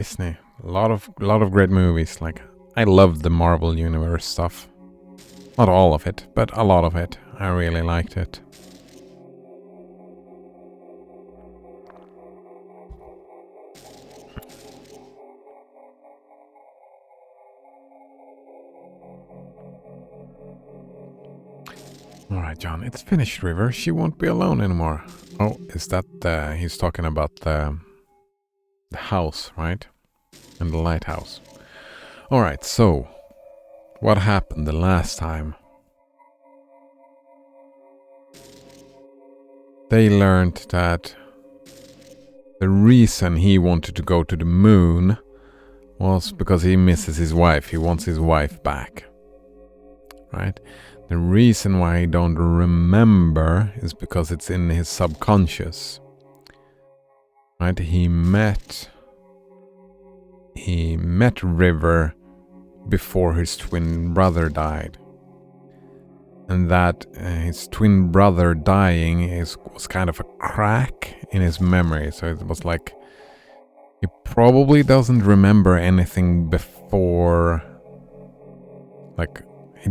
Disney. A lot of great movies. Like, I love the Marvel Universe stuff. Not all of it, but a lot of it. I really liked it. Alright, John, it's finished, River. She won't be alone anymore. Oh, is that he's talking about the house, right? And the lighthouse. Alright, so what happened the last time? They learned that the reason he wanted to go to the moon was because he misses his wife. He wants his wife back. Right? The reason why he don't remember is because it's in his subconscious. Right? He met River before his twin brother died. And that his twin brother dying was kind of a crack in his memory. So it was like he probably doesn't remember anything before. Like, he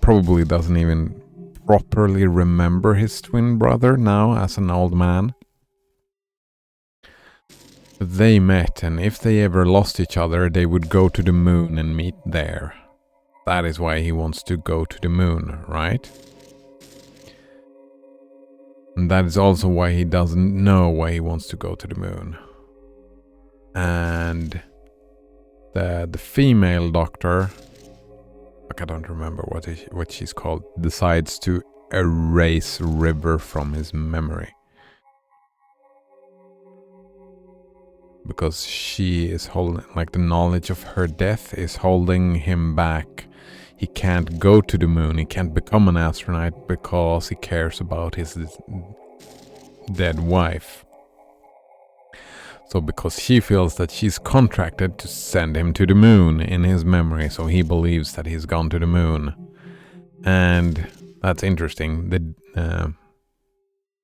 probably doesn't even properly remember his twin brother now as an old man. But they met, and if they ever lost each other, they would go to the moon and meet there. That is why he wants to go to the moon, right? And that is also why he doesn't know why he wants to go to the moon. And the female doctor, like, I don't remember what she's called, decides to erase River from his memory. Because she is holding, like, the knowledge of her death is holding him back. He can't go to the moon, he can't become an astronaut because he cares about his dead wife. So because she feels that she's contracted to send him to the moon in his memory, so he believes that he's gone to the moon. And that's interesting. The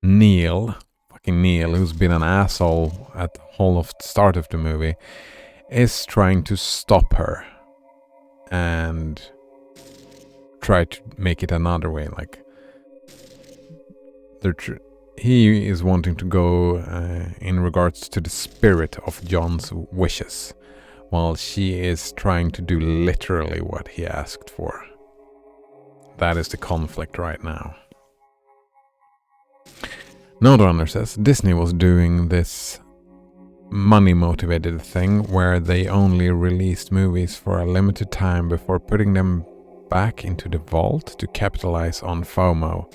Neil, who's been an asshole at the whole of the start of the movie, is trying to stop her and try to make it another way. Like, he is wanting to go in regards to the spirit of John's wishes, while she is trying to do literally what he asked for. That is the conflict right now. Noderunner says Disney was doing this money-motivated thing where they only released movies for a limited time before putting them back into the vault to capitalize on FOMO.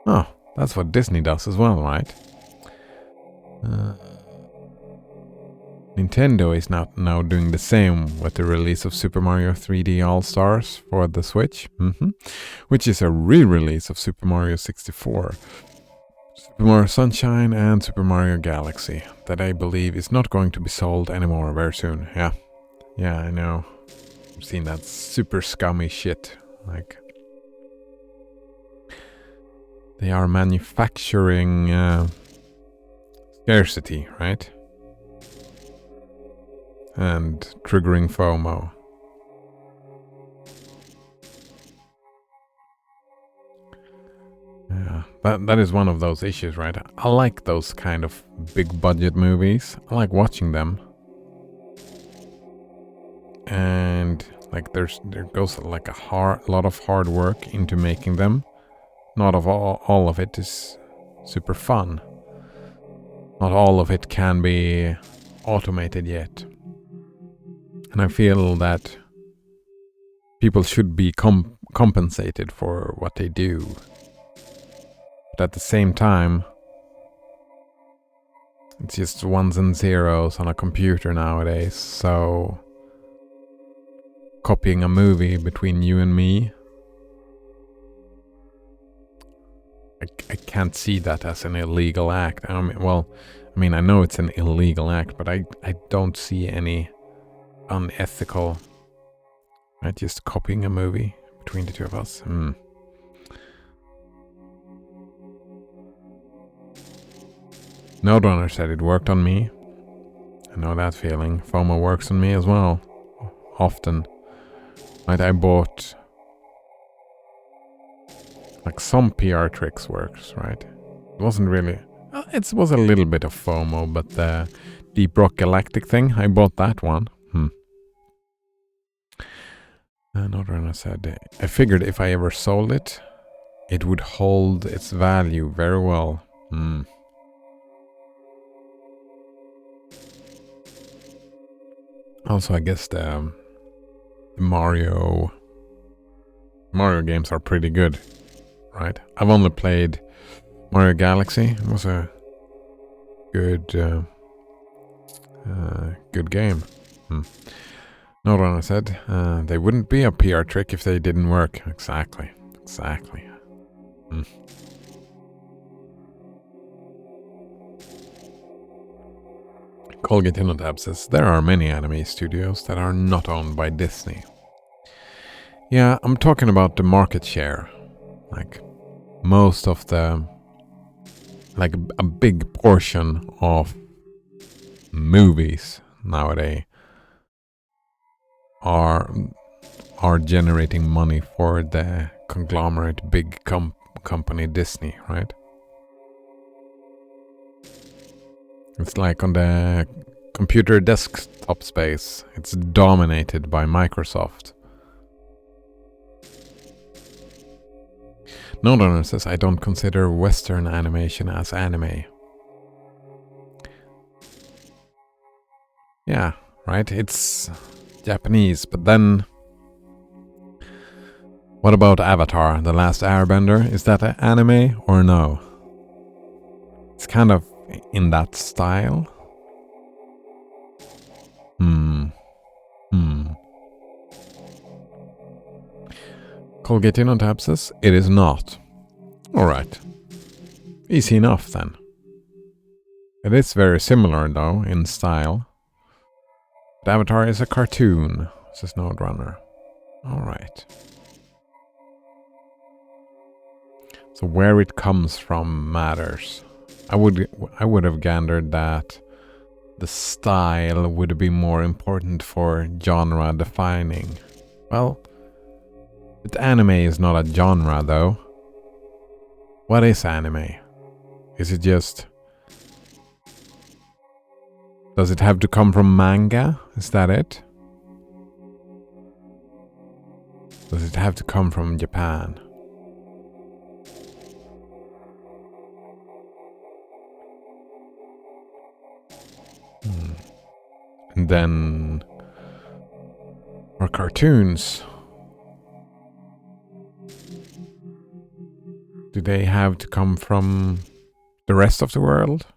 Oh, that's what Disney does as well, right? Nintendo is now doing the same with the release of Super Mario 3D All-Stars for the Switch, which is a re-release of Super Mario 64. Super Mario Sunshine and Super Mario Galaxy that I believe is not going to be sold anymore very soon. Yeah, I know. I've seen that super scummy shit. Like, they are manufacturing scarcity, right? And triggering FOMO. Yeah, that is one of those issues, right? I like those kind of big budget movies. I like watching them. And like there goes like a lot of hard work into making them. Not all of it is super fun. Not all of it can be automated yet. And I feel that people should be compensated for what they do. But at the same time, it's just ones and zeros on a computer nowadays, so copying a movie between you and me, I can't see that as an illegal act. I mean, I know it's an illegal act, but I don't see any unethical, right? Just copying a movie between the two of us. Noderunner said it worked on me. I know that feeling. FOMO works on me as well. Often. Right, I bought... Like some PR tricks works, right? It wasn't really... it was a little bit of FOMO, but the Deep Rock Galactic thing, I bought that one. Another one I said, I figured if I ever sold it, it would hold its value very well. Also, I guess the Mario games are pretty good, right? I've only played Mario Galaxy. It was a good game. No one said they wouldn't be a PR trick if they didn't work. Exactly. Colgate Innotab says there are many anime studios that are not owned by Disney. Yeah, I'm talking about the market share. Like most of the, like a big portion of movies nowadays are generating money for the conglomerate big company Disney, right? It's like on the computer desktop space, it's dominated by Microsoft. Nodonor says, I don't consider Western animation as anime. Yeah, right, it's Japanese, but then... What about Avatar, The Last Airbender? Is that an anime or no? It's kind of in that style. Colgate on Tab says, it is not. Alright. Easy enough then. It is very similar though, in style. But Avatar is a cartoon, says Nodrunner. Alright. So where it comes from matters. I would have gathered that the style would be more important for genre defining. Well, but anime is not a genre though. What is anime? Is it just... Does it have to come from manga? Is that it? Does it have to come from Japan? And then... Or cartoons. Do they have to come from the rest of the world?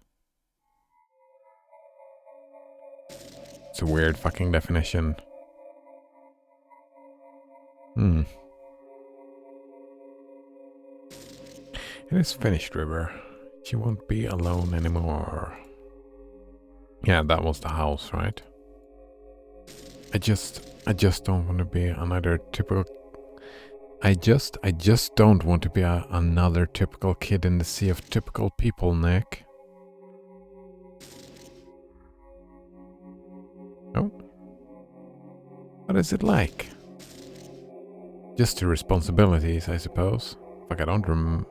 It's a weird fucking definition. It is finished, River. She won't be alone anymore. Yeah, that was the house, right? I just don't want to be another typical... I just don't want to be another typical kid in the sea of typical people, Nick. Oh? What is it like? Just the responsibilities, I suppose. Like, I don't remember...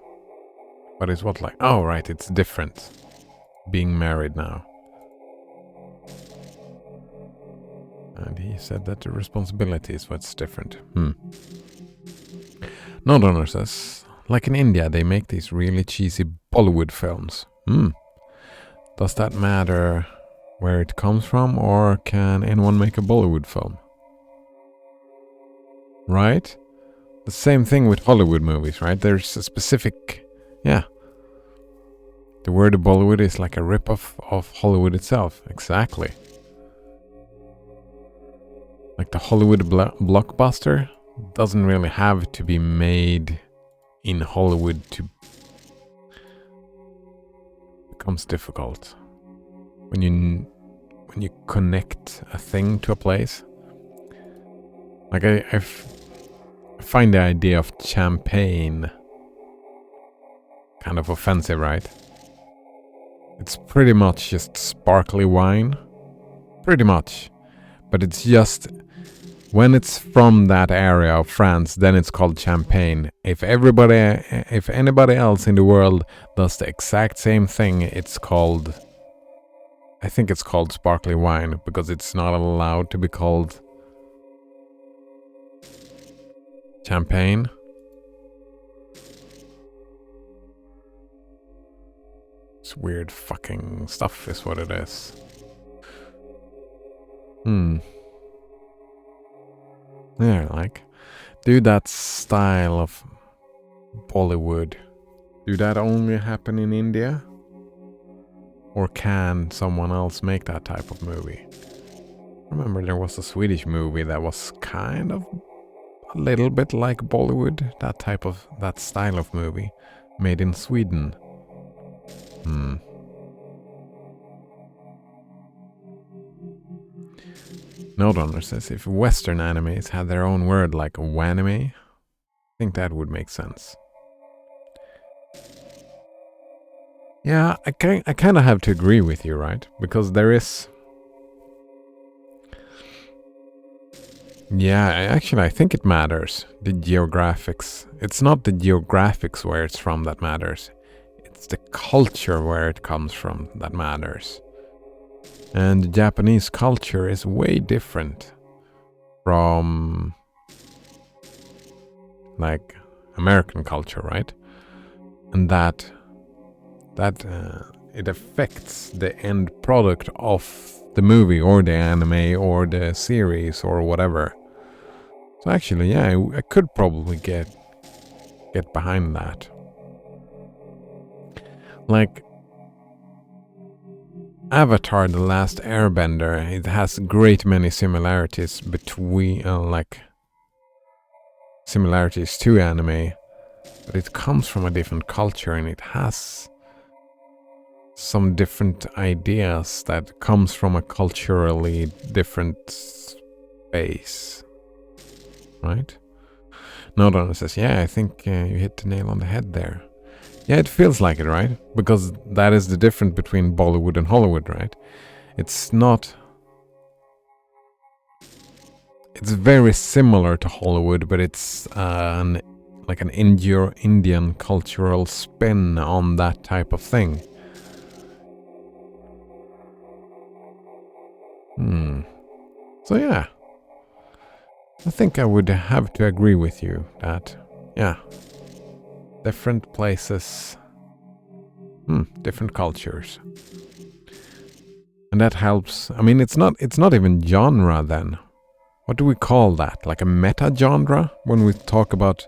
What is what like? Oh, right, it's different. Being married now. And he said that the responsibility is what's different. Nodonor says, like in India, they make these really cheesy Bollywood films. Does that matter where it comes from, or can anyone make a Bollywood film? Right? The same thing with Hollywood movies, right? There's a specific... Yeah. The word Bollywood is like a rip-off of Hollywood itself. Exactly. Like the Hollywood blockbuster doesn't really have to be made in Hollywood to... becomes difficult. When you connect a thing to a place. Like I find the idea of champagne kind of offensive, right? It's pretty much just sparkly wine, Pretty much. But it's just when it's from that area of France, then it's called champagne. If anybody else in the world does the exact same thing, I think it's called sparkly wine, because it's not allowed to be called champagne. It's weird fucking stuff is what it is. Yeah, like, do that style of Bollywood, do that only happen in India? Or can someone else make that type of movie? I remember there was a Swedish movie that was kind of a little bit like Bollywood, that style of movie, made in Sweden. Nodonner says if Western animes had their own word like wanime, I think that would make sense. Yeah, I kind of have to agree with you, right? Because there is... Yeah, actually I think it matters, the geographics. It's not the geographics where it's from that matters. It's the culture where it comes from that matters. And the Japanese culture is way different from like American culture, right? And that it affects the end product of the movie or the anime or the series or whatever. So actually, yeah, I could probably get behind that. Like Avatar: The Last Airbender, it has great many similarities between similarities to anime, but it comes from a different culture and it has some different ideas that comes from a culturally different space, right? Nodon says, yeah, I think you hit the nail on the head there. Yeah, it feels like it, right? Because that is the difference between Bollywood and Hollywood, right? It's not... It's very similar to Hollywood, but it's an Indian cultural spin on that type of thing. So yeah, I think I would have to agree with you that, yeah, different places, different cultures. And that helps. I mean, it's not even genre then. What do we call that? Like a meta genre when we talk about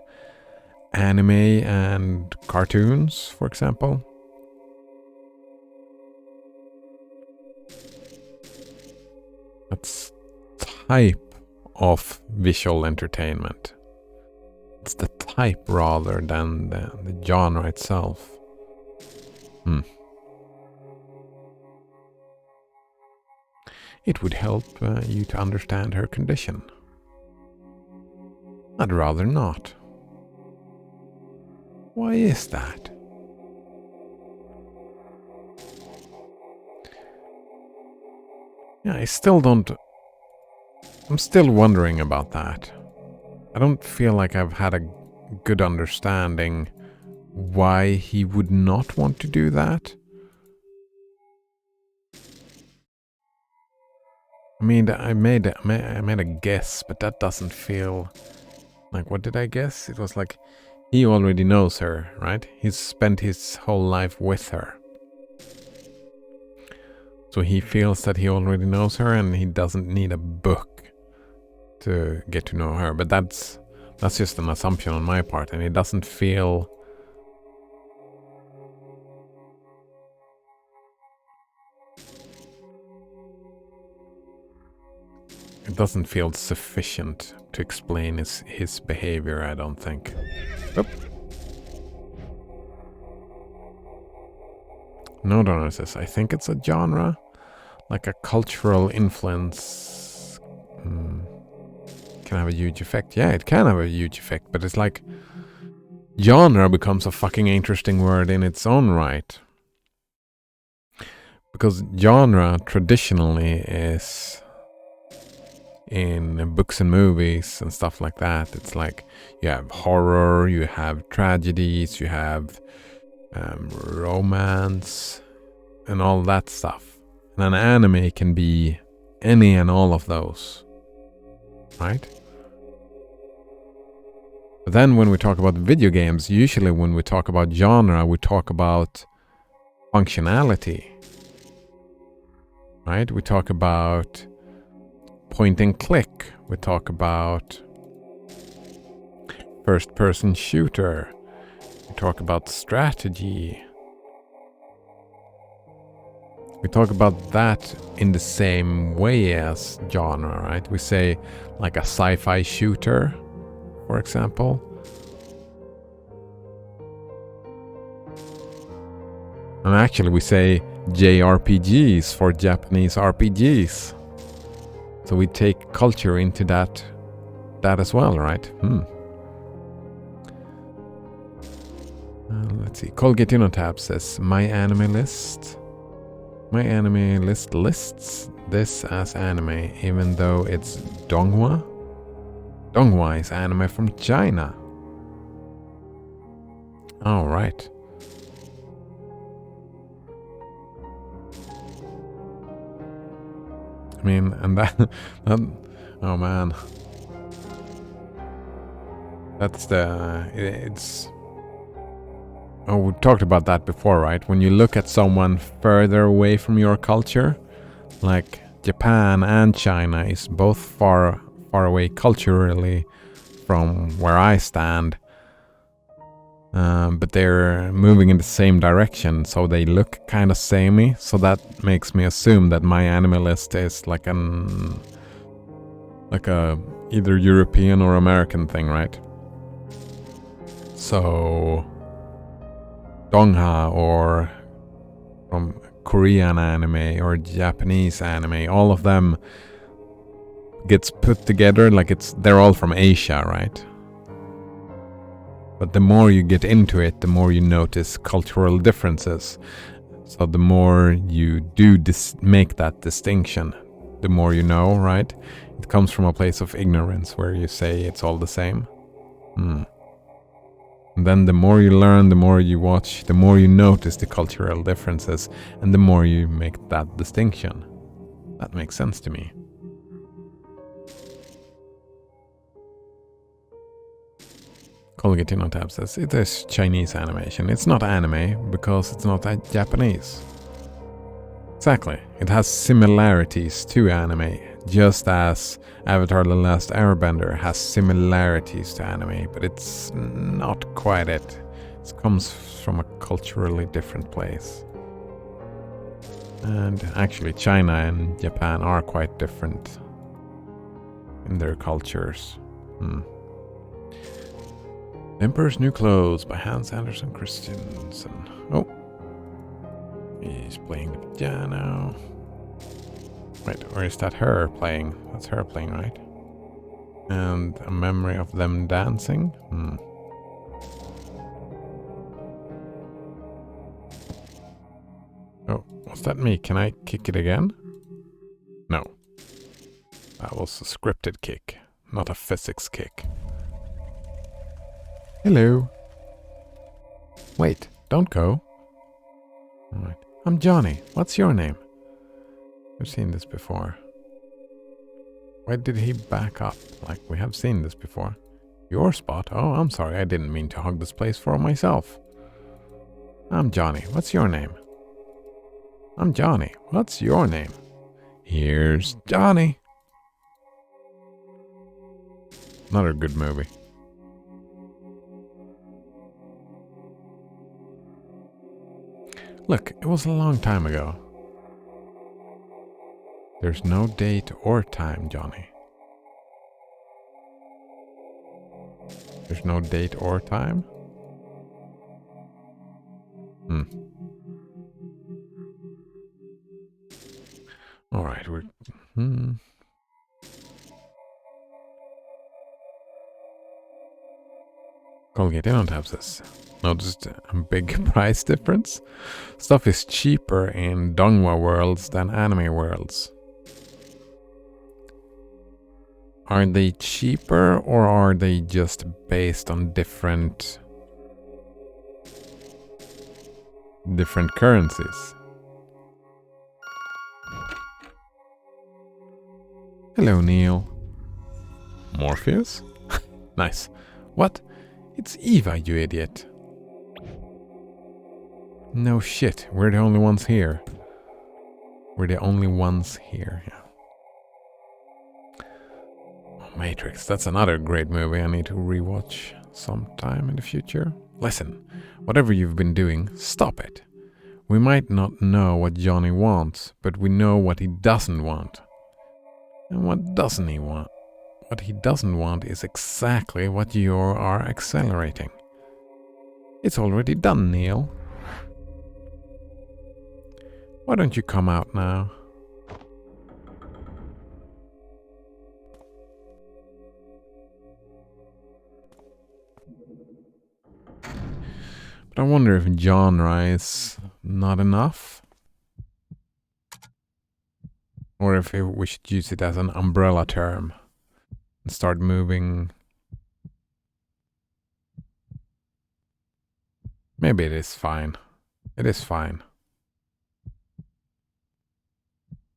anime and cartoons, for example? That's type of visual entertainment. It's the type rather than the genre itself. It would help you to understand her condition. I'd rather not. Why is that? Yeah, I'm still wondering about that. I don't feel like I've had a good understanding why he would not want to do that. I mean, I made a guess, but that doesn't feel like, what did I guess? It was like he already knows her, right? He's spent his whole life with her. So he feels that he already knows her and he doesn't need a book to get to know her. But that's just an assumption on my part, and it doesn't feel... It doesn't feel sufficient to explain his behavior, I don't think. Oop. Nodonner says, I think it's a genre, like a cultural influence can have a huge effect. Yeah, it can have a huge effect, but it's like genre becomes a fucking interesting word in its own right. Because genre traditionally is in books and movies and stuff like that. It's like you have horror, you have tragedies, you have romance, and all that stuff. And an anime can be any and all of those, right? But then when we talk about video games, usually when we talk about genre, we talk about functionality, right? We talk about point and click. We talk about first person shooter. We talk about strategy. We talk about that in the same way as genre, right? We say like a sci-fi shooter, for example. And actually we say JRPGs for Japanese RPGs. So we take culture into that as well, right? Let's see. Colgate InnoTab says, my anime list. My anime list lists this as anime, even though it's Donghua. Donghua is anime from China. All right. I mean, and that oh man. That's it's... Oh, we talked about that before, right? When you look at someone further away from your culture, like Japan and China is both far away culturally from where I stand, but they're moving in the same direction, so they look kind of samey. So that makes me assume that my anime list is like a either European or American thing, right? So Donghua or from Korean anime or Japanese anime, all of them gets put together like they're all from Asia, right? But the more you get into it, the more you notice cultural differences. So the more you do make that distinction, the more you know, right? It comes from a place of ignorance where you say it's all the same. And then the more you learn, the more you watch, the more you notice the cultural differences, and the more you make that distinction. That makes sense to me. Colgate InnoTab says, it is Chinese animation. It's not anime because it's not Japanese. Exactly. It has similarities to anime, just as Avatar The Last Airbender has similarities to anime, but it's not quite it. It comes from a culturally different place. And actually China and Japan are quite different in their cultures. Emperor's New Clothes by Hans Anderson Christensen. Oh. He's playing the piano. Wait, or is that her playing? That's her playing, right? And a memory of them dancing? Oh, was that me? Can I kick it again? No. That was a scripted kick, not a physics kick. Hello. Wait, don't go. Alright. I'm Johnny. What's your name? We've seen this before. Why did he back up? Like, we have seen this before. Your spot? Oh, I'm sorry. I didn't mean to hog this place for myself. I'm Johnny. What's your name? I'm Johnny. What's your name? Here's Johnny. Another good movie. Look, it was a long time ago. There's no date or time, Johnny. There's no date or time? Alright, we're... Colgate InnoTab says, Noticed a big price difference? Stuff is cheaper in Donghua worlds than anime worlds. Are they cheaper or are they just based on different currencies? Hello, Neil. Morpheus? Nice. What? It's Eva, you idiot. No shit, we're the only ones here. We're the only ones here, yeah. Oh, Matrix, that's another great movie I need to rewatch sometime in the future. Listen, whatever you've been doing, stop it. We might not know what Johnny wants, but we know what he doesn't want. And what doesn't he want? What he doesn't want is exactly what you are accelerating. It's already done, Neil. Why don't you come out now? But I wonder if genre is not enough. Or if we should use it as an umbrella term. And start moving. Maybe it is fine. It is fine.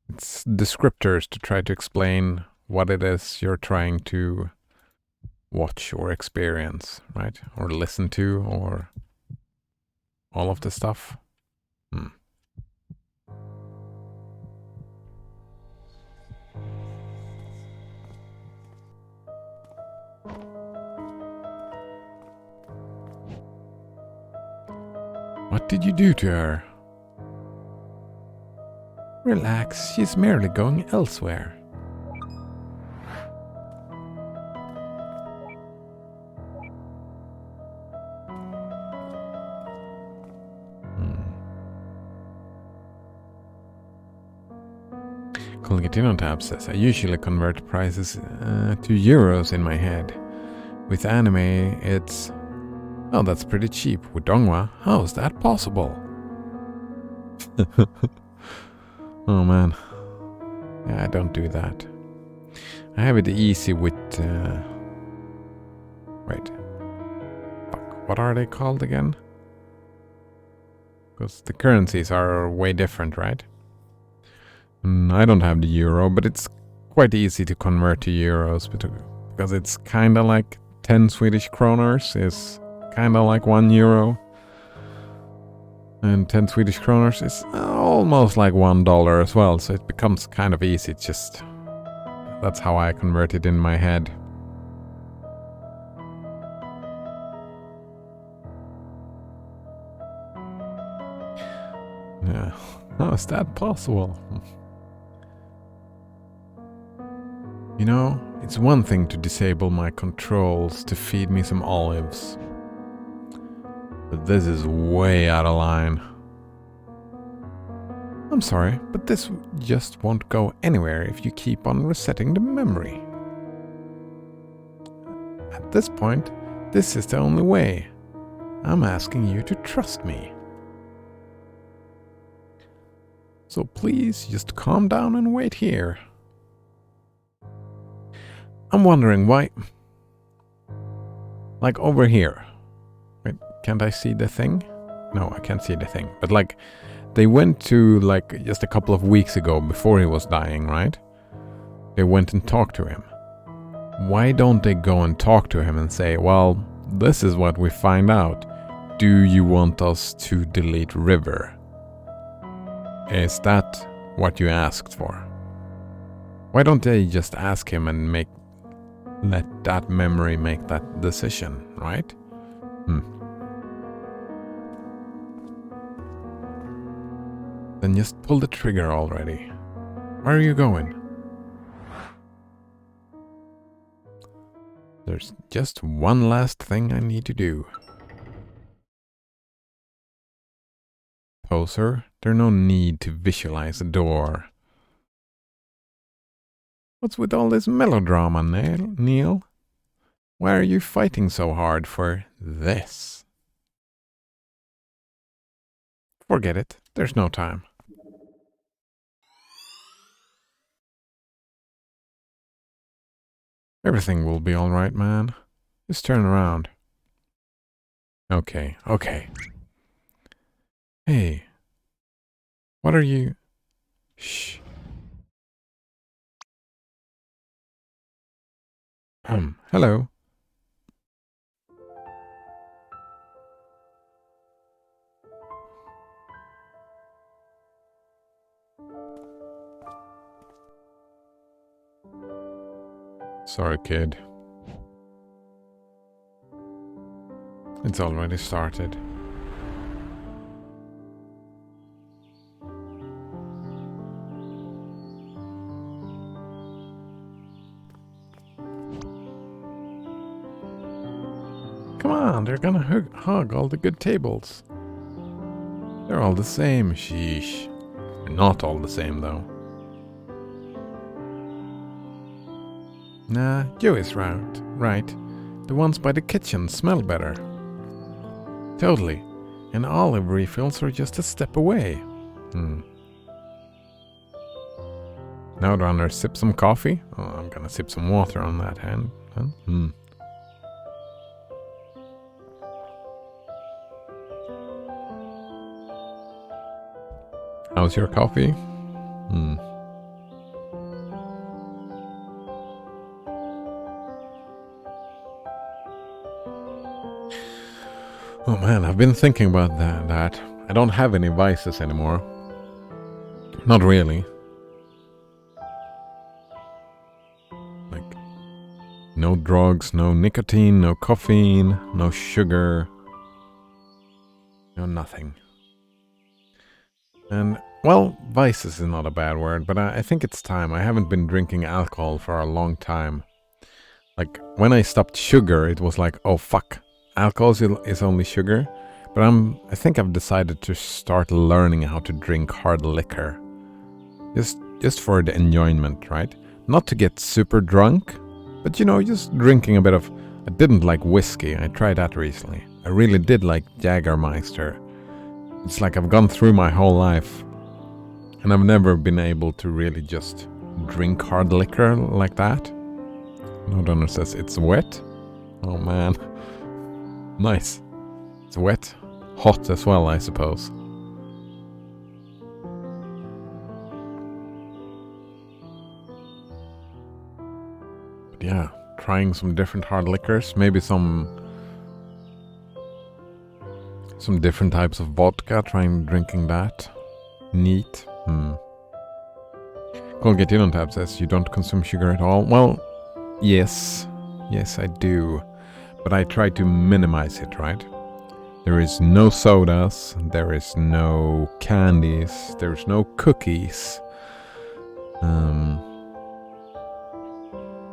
It's descriptors to try to explain what it is you're trying to watch or experience, right? Or listen to, or all of the stuff. What did you do to her? Relax, she's merely going elsewhere. Colgatino says, I usually convert prices to euros in my head. With anime, it's... Oh, that's pretty cheap. With Donghua, how is that possible? Oh man. Yeah, I don't do that. I have it easy with... Wait. Fuck, what are they called again? Because the currencies are way different, right? I don't have the euro, but it's quite easy to convert to euros because it's kind of like 10 Swedish kroners is kind of like 1 euro. And 10 Swedish kroners is almost like $1 as well, so it becomes kind of easy. It's just... That's how I convert it in my head. Yeah, how is that possible? You know, it's one thing to disable my controls to feed me some olives. But this is way out of line. I'm sorry, but this just won't go anywhere if you keep on resetting the memory. At this point, this is the only way. I'm asking you to trust me. So please, just calm down and wait here. I'm wondering why... Like over here. Wait, can't I see the thing? No, I can't see the thing. But like, they went to like just a couple of weeks ago before he was dying, right? They went and talked to him. Why don't they go and talk to him and say, well, this is what we find out. Do you want us to delete River? Is that what you asked for? Why don't they just ask him and let that memory make that decision, right? Then just pull the trigger already. Where are you going? There's just one last thing I need to do. Poser, there's no need to visualize a door. What's with all this melodrama, Neil? Why are you fighting so hard for this? Forget it. There's no time. Everything will be alright, man. Just turn around. Okay, okay. Hey. What are you? Shh. Hello. Sorry, kid. It's already started. Come on, they're gonna hug all the good tables. They're all the same, sheesh. They're not all the same, though. Nah, Joey's right. The ones by the kitchen smell better. Totally. And olive refills are just a step away. Now I'd rather sip some coffee. Oh, I'm gonna sip some water on that hand. How's your coffee? Oh man, I've been thinking about that. I don't have any vices anymore. Not really. Like, no drugs, no nicotine, no caffeine, no sugar. No nothing. And, well, vices is not a bad word, but I think it's time. I haven't been drinking alcohol for a long time. Like, when I stopped sugar, it was like, oh fuck. Alcohol is only sugar, but I think I've decided to start learning how to drink hard liquor. Just for the enjoyment, right? Not to get super drunk, but just drinking a bit of... I didn't like whiskey, I tried that recently. I really did like Jägermeister. It's like I've gone through my whole life, and I've never been able to really just drink hard liquor like that. No Donor says it's wet. Oh man. Nice. It's wet. Hot as well, I suppose. But yeah, trying some different hard liquors. Maybe some different types of vodka. Trying drinking that. Neat. Colgate in on Tab says you don't consume sugar at all. Well, yes. Yes, I do. But I try to minimize it, right? There is no sodas, there is no candies, there's no cookies.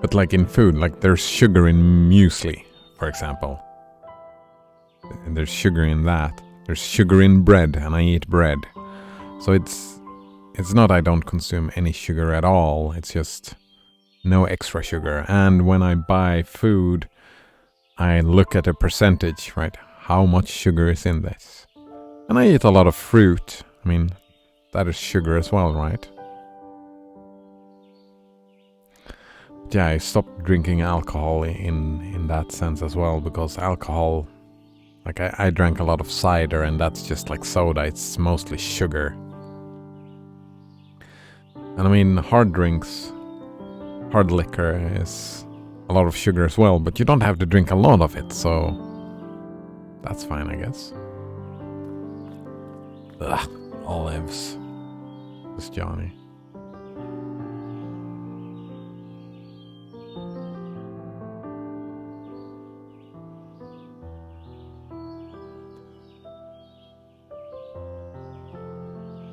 But like in food, like there's sugar in muesli, for example. And there's sugar in that. There's sugar in bread, and I eat bread. So it's not I don't consume any sugar at all, it's just no extra sugar. And when I buy food, I look at a percentage, right? How much sugar is in this? And I eat a lot of fruit. I mean, that is sugar as well, right? Yeah, I stopped drinking alcohol in that sense as well, because alcohol... Like, I drank a lot of cider, and that's just like soda. It's mostly sugar. And I mean, hard drinks, hard liquor is... a lot of sugar as well, but you don't have to drink a lot of it, so that's fine, I guess. Ugh, olives. This Johnny.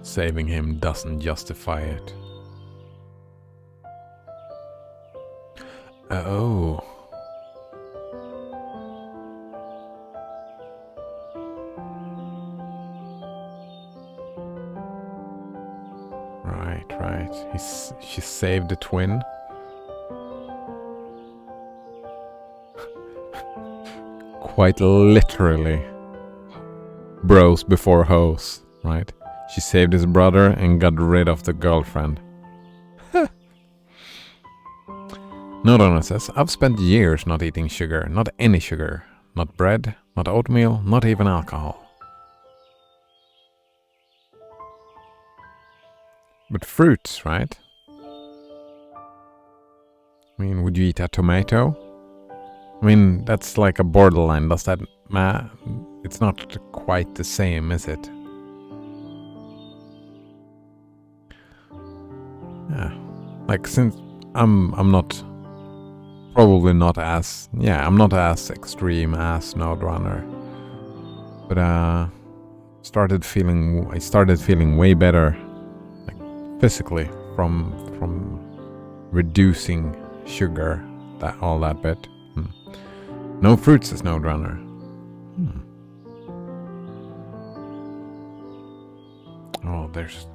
Saving him doesn't justify it. Oh. Right. She saved the twin. Quite literally. Bros before hoes, right? She saved his brother and got rid of the girlfriend. Nodona says, I've spent years not eating sugar, not any sugar. Not bread, not oatmeal, not even alcohol. But fruits, right? I mean, would you eat a tomato? I mean, that's like a borderline. Does that matter? It's not quite the same, is it? Yeah. Like, since I'm not... Probably not as... Yeah, I'm not as extreme as Node Runner. But I started feeling way better, like, physically, from reducing sugar, all that bit. No fruits is Node Runner. Oh, there's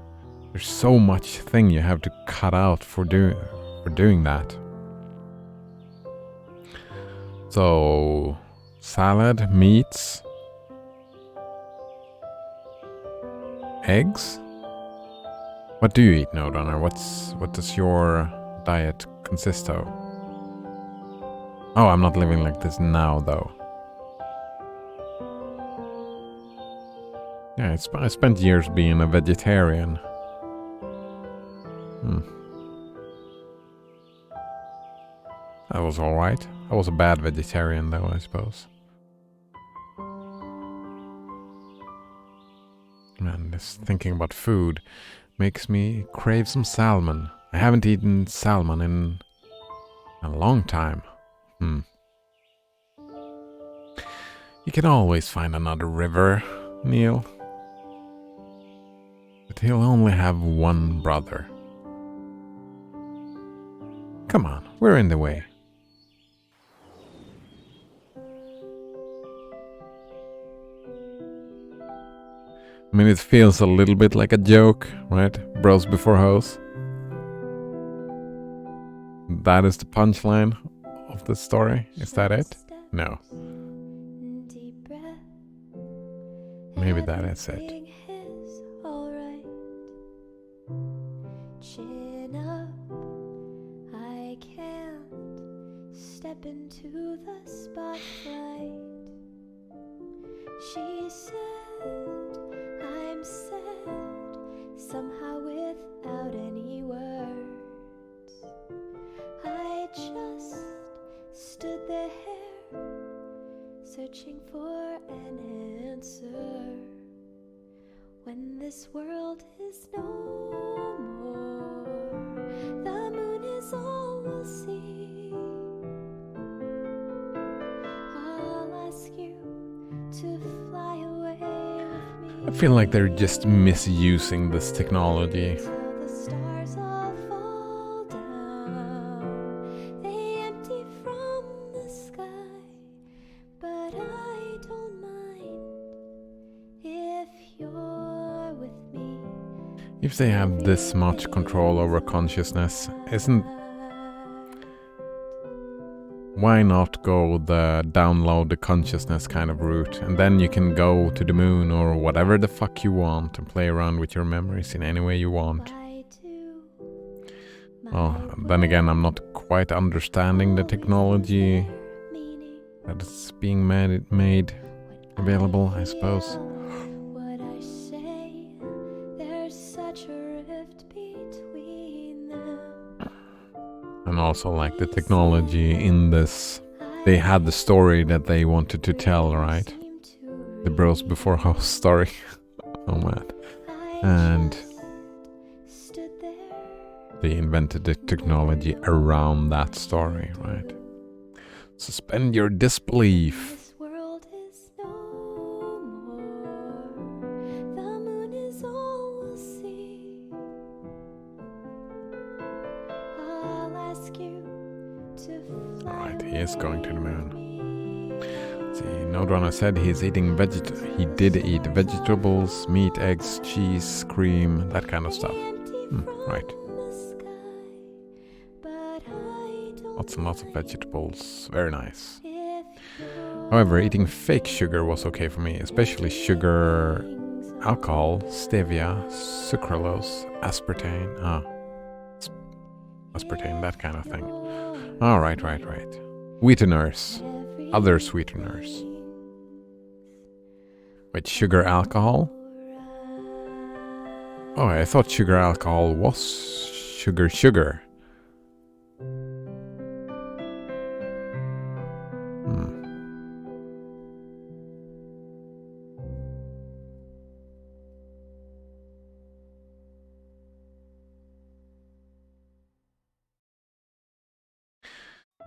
so much thing you have to cut out for doing that. So, salad, meats, eggs. What do you eat, Node Runner? What does your diet consist of? Oh, I'm not living like this now, though. Yeah, I spent years being a vegetarian. That was alright. I was a bad vegetarian, though, I suppose. Man, this thinking about food makes me crave some salmon. I haven't eaten salmon in a long time. You can always find another river, Neil. But he'll only have one brother. Come on, we're in the way. I mean, it feels a little bit like a joke, right? Bros before hoes. That is the punchline of the story. Is that it? No. Maybe that is it. Into the spotlight, she said, I'm sad, somehow without any words. I just stood there, searching for an answer. When this world is no more, the moon is all we'll see. To fly away with me. I feel like they're just misusing this technology. The stars all fall down. They empty from the sky. But I don't mind if you're with me. If they have this much control over consciousness, why not go the download the consciousness kind of route, and then you can go to the moon or whatever the fuck you want and play around with your memories in any way you want. Well, then again, I'm not quite understanding the technology that is being made available, I suppose. And also, like, the technology in this, they had the story that they wanted to tell, right? The Bros Before House story. Oh man. And they invented the technology around that story, right? Suspend your disbelief. Is going to the moon. See, Node Runner said he did eat vegetables, meat, eggs, cheese, cream, that kind of stuff. Right. Lots and lots of vegetables. Very nice. However, eating fake sugar was okay for me, especially sugar alcohol, stevia, sucralose, aspartame. Aspartame, that kind of thing. Oh, right. Sweeteners. Other sweeteners. Wait, sugar alcohol? Oh, I thought sugar alcohol was sugar.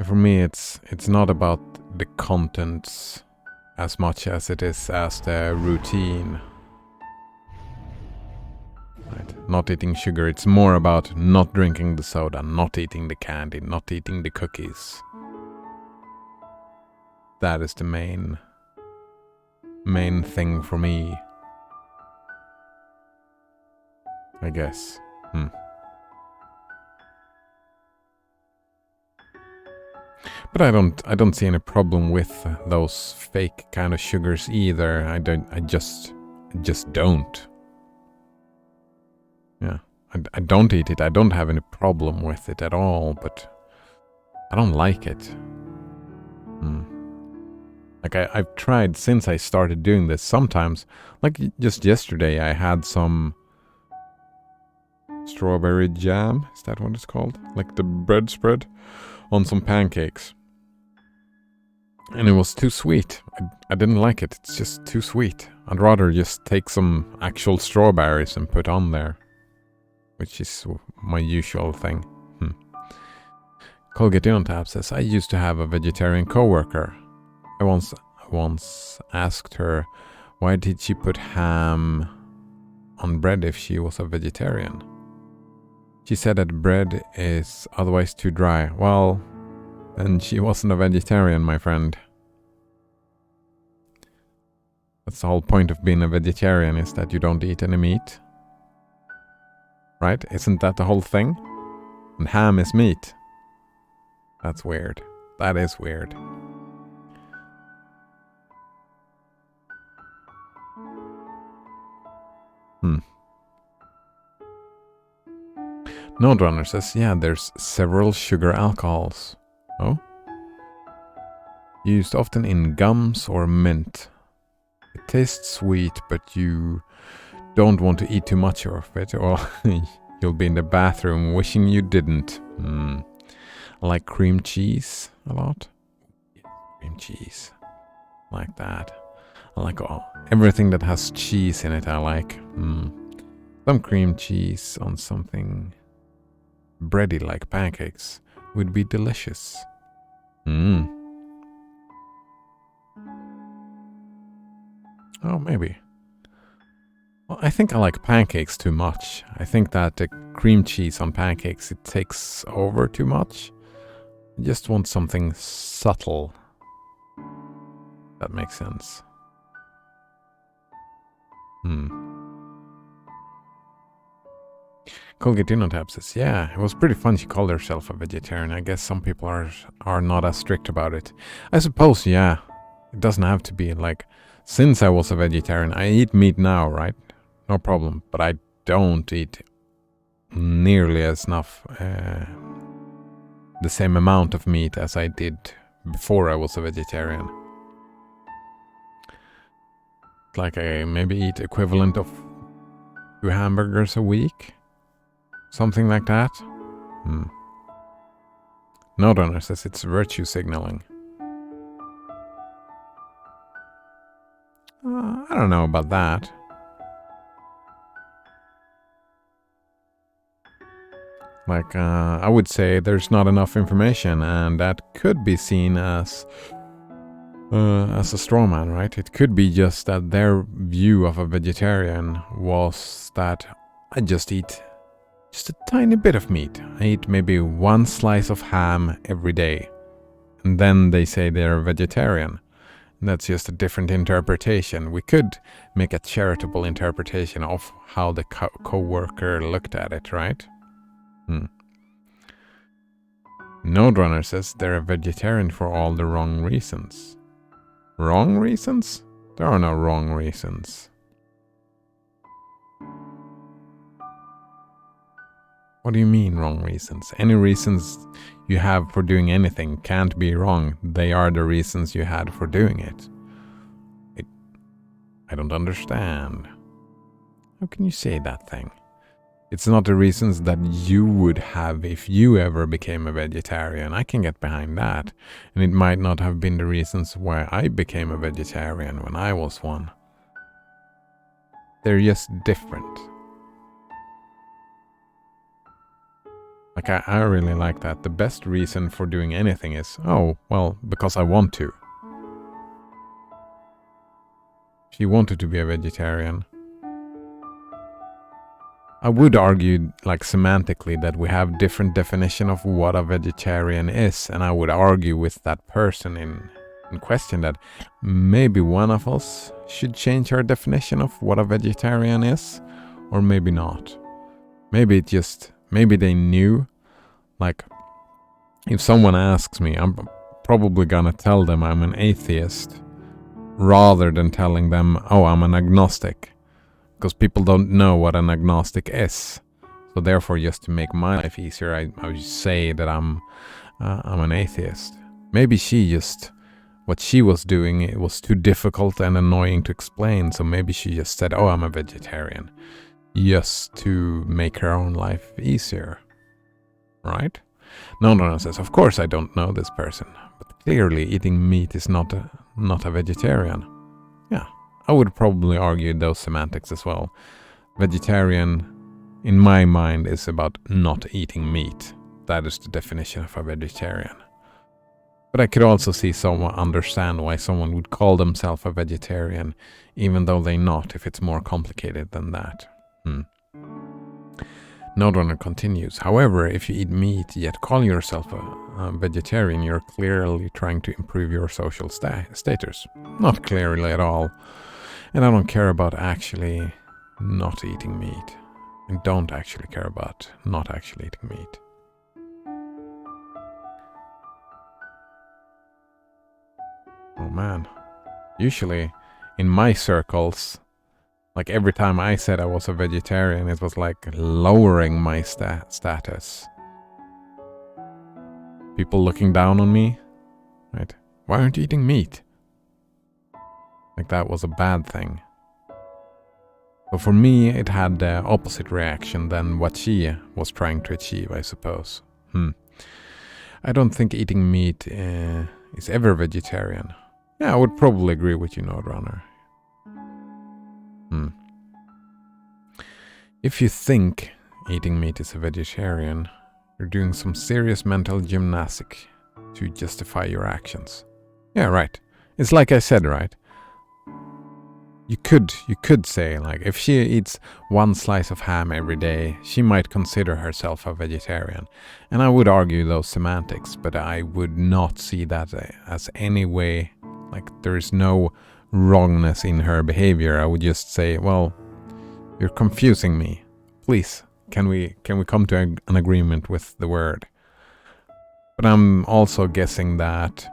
For me, it's not about the contents as much as it is as the routine. Right. Not eating sugar, it's more about not drinking the soda, not eating the candy, not eating the cookies. That is the main thing for me, I guess. But I don't see any problem with those fake kind of sugars either. I just don't. Yeah, I don't eat it. I don't have any problem with it at all, but I don't like it. Like I've tried since I started doing this. Sometimes, like just yesterday, I had some strawberry jam. Is that what it's called? Like the bread spread on some pancakes. And it was too sweet. I didn't like it. It's just too sweet. I'd rather just take some actual strawberries and put on there, which is my usual thing. Colgate on Tap says, I used to have a vegetarian coworker. I once asked her, why did she put ham on bread if she was a vegetarian? She said that bread is otherwise too dry. Well, then she wasn't a vegetarian, my friend. That's the whole point of being a vegetarian, is that you don't eat any meat. Right? Isn't that the whole thing? And ham is meat. That's weird. That is weird. Nodrunner says, yeah, there's several sugar alcohols. Oh? Used often in gums or mint. It tastes sweet, but you don't want to eat too much of it, or you'll be in the bathroom wishing you didn't. I like cream cheese a lot. Cream cheese. Like that. I like everything that has cheese in it, I like. Some cream cheese on something bready like pancakes would be delicious. Oh, maybe. Well, I think I like pancakes too much. I think that the cream cheese on pancakes, it takes over too much. I just want something subtle. That makes sense. Colgate Dinotap says, yeah, it was pretty fun she called herself a vegetarian. I guess some people are not as strict about it. I suppose, yeah. It doesn't have to be like, since I was a vegetarian, I eat meat now, right? No problem. But I don't eat nearly as enough, the same amount of meat as I did before I was a vegetarian. Like I maybe eat equivalent of 2 hamburgers a week. Something like that. Nodrunner says it's virtue signaling. I don't know about that. Like, I would say there's not enough information, and that could be seen as a straw man, right? It could be just that their view of a vegetarian was that I just eat just a tiny bit of meat. I eat maybe 1 slice of ham every day. And then they say they're a vegetarian. And that's just a different interpretation. We could make a charitable interpretation of how the co-worker looked at it, right? Nodrunner says they're a vegetarian for all the wrong reasons. Wrong reasons? There are no wrong reasons. What do you mean wrong reasons? Any reasons you have for doing anything can't be wrong. They are the reasons you had for doing it. I don't understand. How can you say that thing? It's not the reasons that you would have if you ever became a vegetarian. I can get behind that. And it might not have been the reasons why I became a vegetarian when I was one. They're just different. Like, I really like that. The best reason for doing anything is, oh, well, because I want to. She wanted to be a vegetarian. I would argue, like, semantically, that we have different definition of what a vegetarian is, and I would argue with that person in question that maybe one of us should change our definition of what a vegetarian is, or maybe not. Maybe they knew. Like, if someone asks me, I'm probably gonna tell them I'm an atheist, rather than telling them, oh, I'm an agnostic. Because people don't know what an agnostic is. So therefore, just to make my life easier, I would say that I'm an atheist. Maybe what she was doing, it was too difficult and annoying to explain. So maybe she just said, oh, I'm a vegetarian. Just to make her own life easier. Right? No says, of course I don't know this person. But clearly eating meat is not a vegetarian. Yeah. I would probably argue those semantics as well. Vegetarian, in my mind, is about not eating meat. That is the definition of a vegetarian. But I could also see understand why someone would call themselves a vegetarian, even though they're not, if it's more complicated than that. Nodrunner continues. However, if you eat meat yet call yourself a vegetarian, you're clearly trying to improve your social status. Not clearly at all. And I don't care about actually not eating meat. And don't actually care about not actually eating meat. Oh man. Usually, in my circles, like every time I said I was a vegetarian, it was like lowering my status. People looking down on me, right? Why aren't you eating meat? Like that was a bad thing. So for me, it had the opposite reaction than what she was trying to achieve, I suppose. I don't think eating meat is ever vegetarian. Yeah, I would probably agree with you, Nodrunner. If you think eating meat is a vegetarian, you're doing some serious mental gymnastics to justify your actions. Yeah, right. It's like I said, right? You could say, like, if she eats one slice of ham every day, she might consider herself a vegetarian. And I would argue those semantics, but I would not see that as any way, like, there is no wrongness in her behavior. I would just say, well, you're confusing me. Please, can we come to an agreement with the word? But I'm also guessing that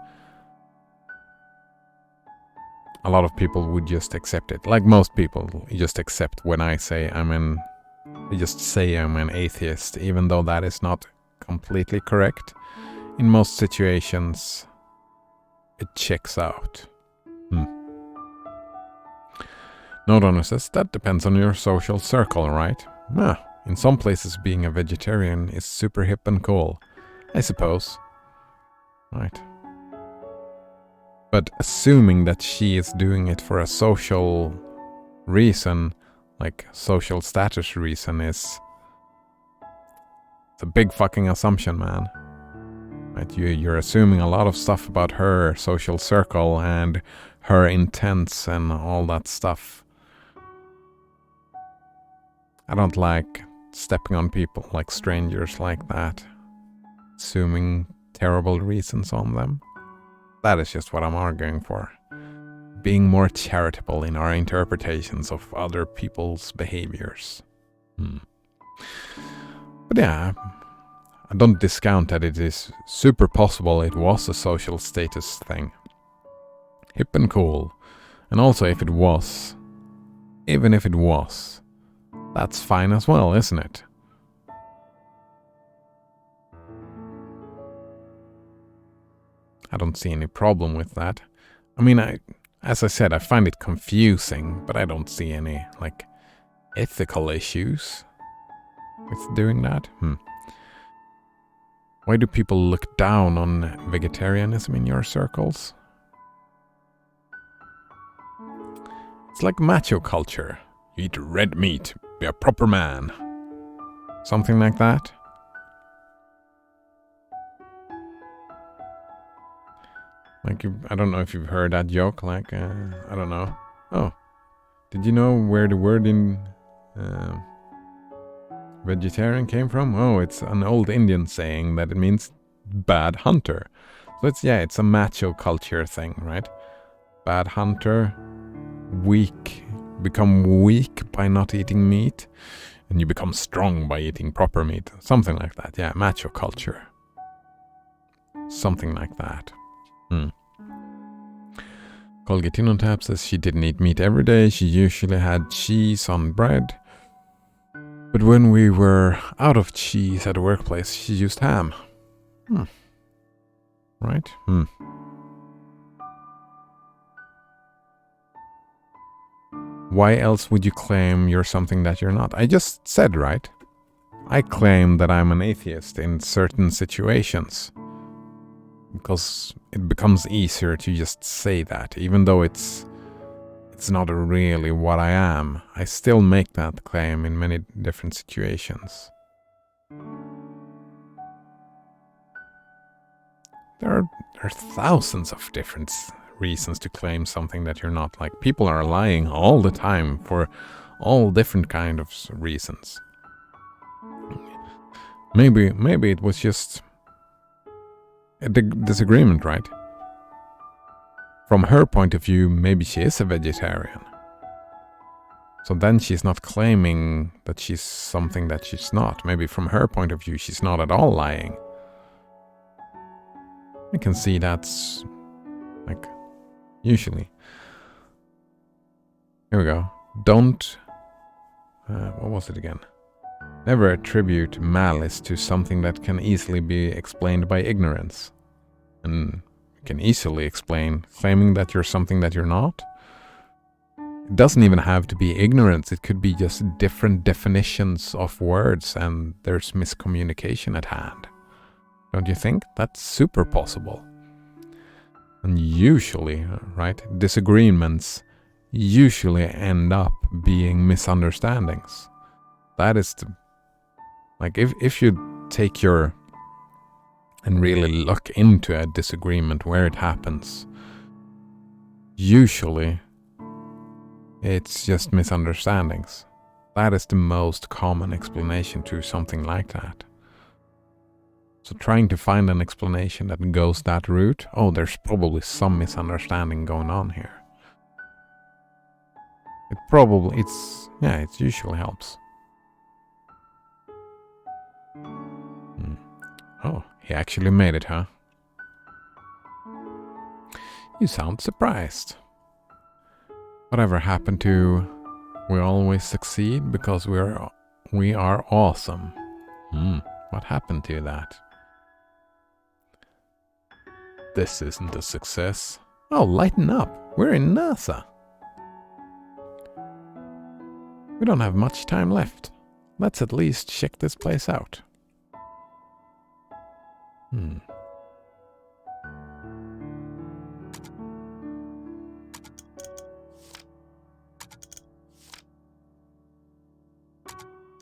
a lot of people would just accept it. Like most people, you just accept when I say I'm an atheist, even though that is not completely correct. In most situations, it checks out. Nodrunner says, that depends on your social circle, right? In some places being a vegetarian is super hip and cool, I suppose. Right. But assuming that she is doing it for a social reason, like social status reason, it's a big fucking assumption, man. Right? You're assuming a lot of stuff about her social circle and her intents and all that stuff. I don't like stepping on people, like strangers like that, assuming terrible reasons on them. That is just what I'm arguing for. Being more charitable in our interpretations of other people's behaviors. But yeah, I don't discount that it is super possible it was a social status thing. Hip and cool. And also if it was, even if it was, that's fine as well, isn't it? I don't see any problem with that. I mean, as I said, I find it confusing, but I don't see any, like, ethical issues with doing that. Why do people look down on vegetarianism in your circles? It's like macho culture. You eat red meat, be a proper man. Something like that. Like, I don't know if you've heard that joke, like, I don't know. Oh, did you know where the word in vegetarian came from? Oh, it's an old Indian saying that it means bad hunter. So it's a macho culture thing, right? Bad hunter, weak, become weak by not eating meat, and you become strong by eating proper meat. Something like that, yeah, macho culture. Something like that. Colgate on Tap says she didn't eat meat every day. She usually had cheese on bread. But when we were out of cheese at the workplace, she used ham. Right? Why else would you claim you're something that you're not? I just said, right? I claim that I'm an atheist in certain situations. Because it becomes easier to just say that, even though it's not really what I am. I still make that claim in many different situations. There are thousands of different reasons to claim something that you're not. Like, people are lying all the time for all different kind of reasons. Maybe it was just a disagreement, right? From her point of view, maybe she is a vegetarian. So then she's not claiming that she's something that she's not. Maybe from her point of view, she's not at all lying. I can see that's, like, usually. Here we go. Don't, what was it again? Never attribute malice to something that can easily be explained by ignorance. And you can easily explain claiming that you're something that you're not. It doesn't even have to be ignorance. It could be just different definitions of words and there's miscommunication at hand. Don't you think? That's super possible. And usually, right, disagreements usually end up being misunderstandings. That is the, like, if you take your and really look into a disagreement where it happens, usually it's just misunderstandings. That is the most common explanation to something like that. So trying to find an explanation that goes that route, oh, there's probably some misunderstanding going on here. It usually helps. Oh, he actually made it, huh? You sound surprised. Whatever happened to we always succeed because we are awesome? What happened to that? This isn't a success. Oh, lighten up. We're in NASA. We don't have much time left. Let's at least check this place out.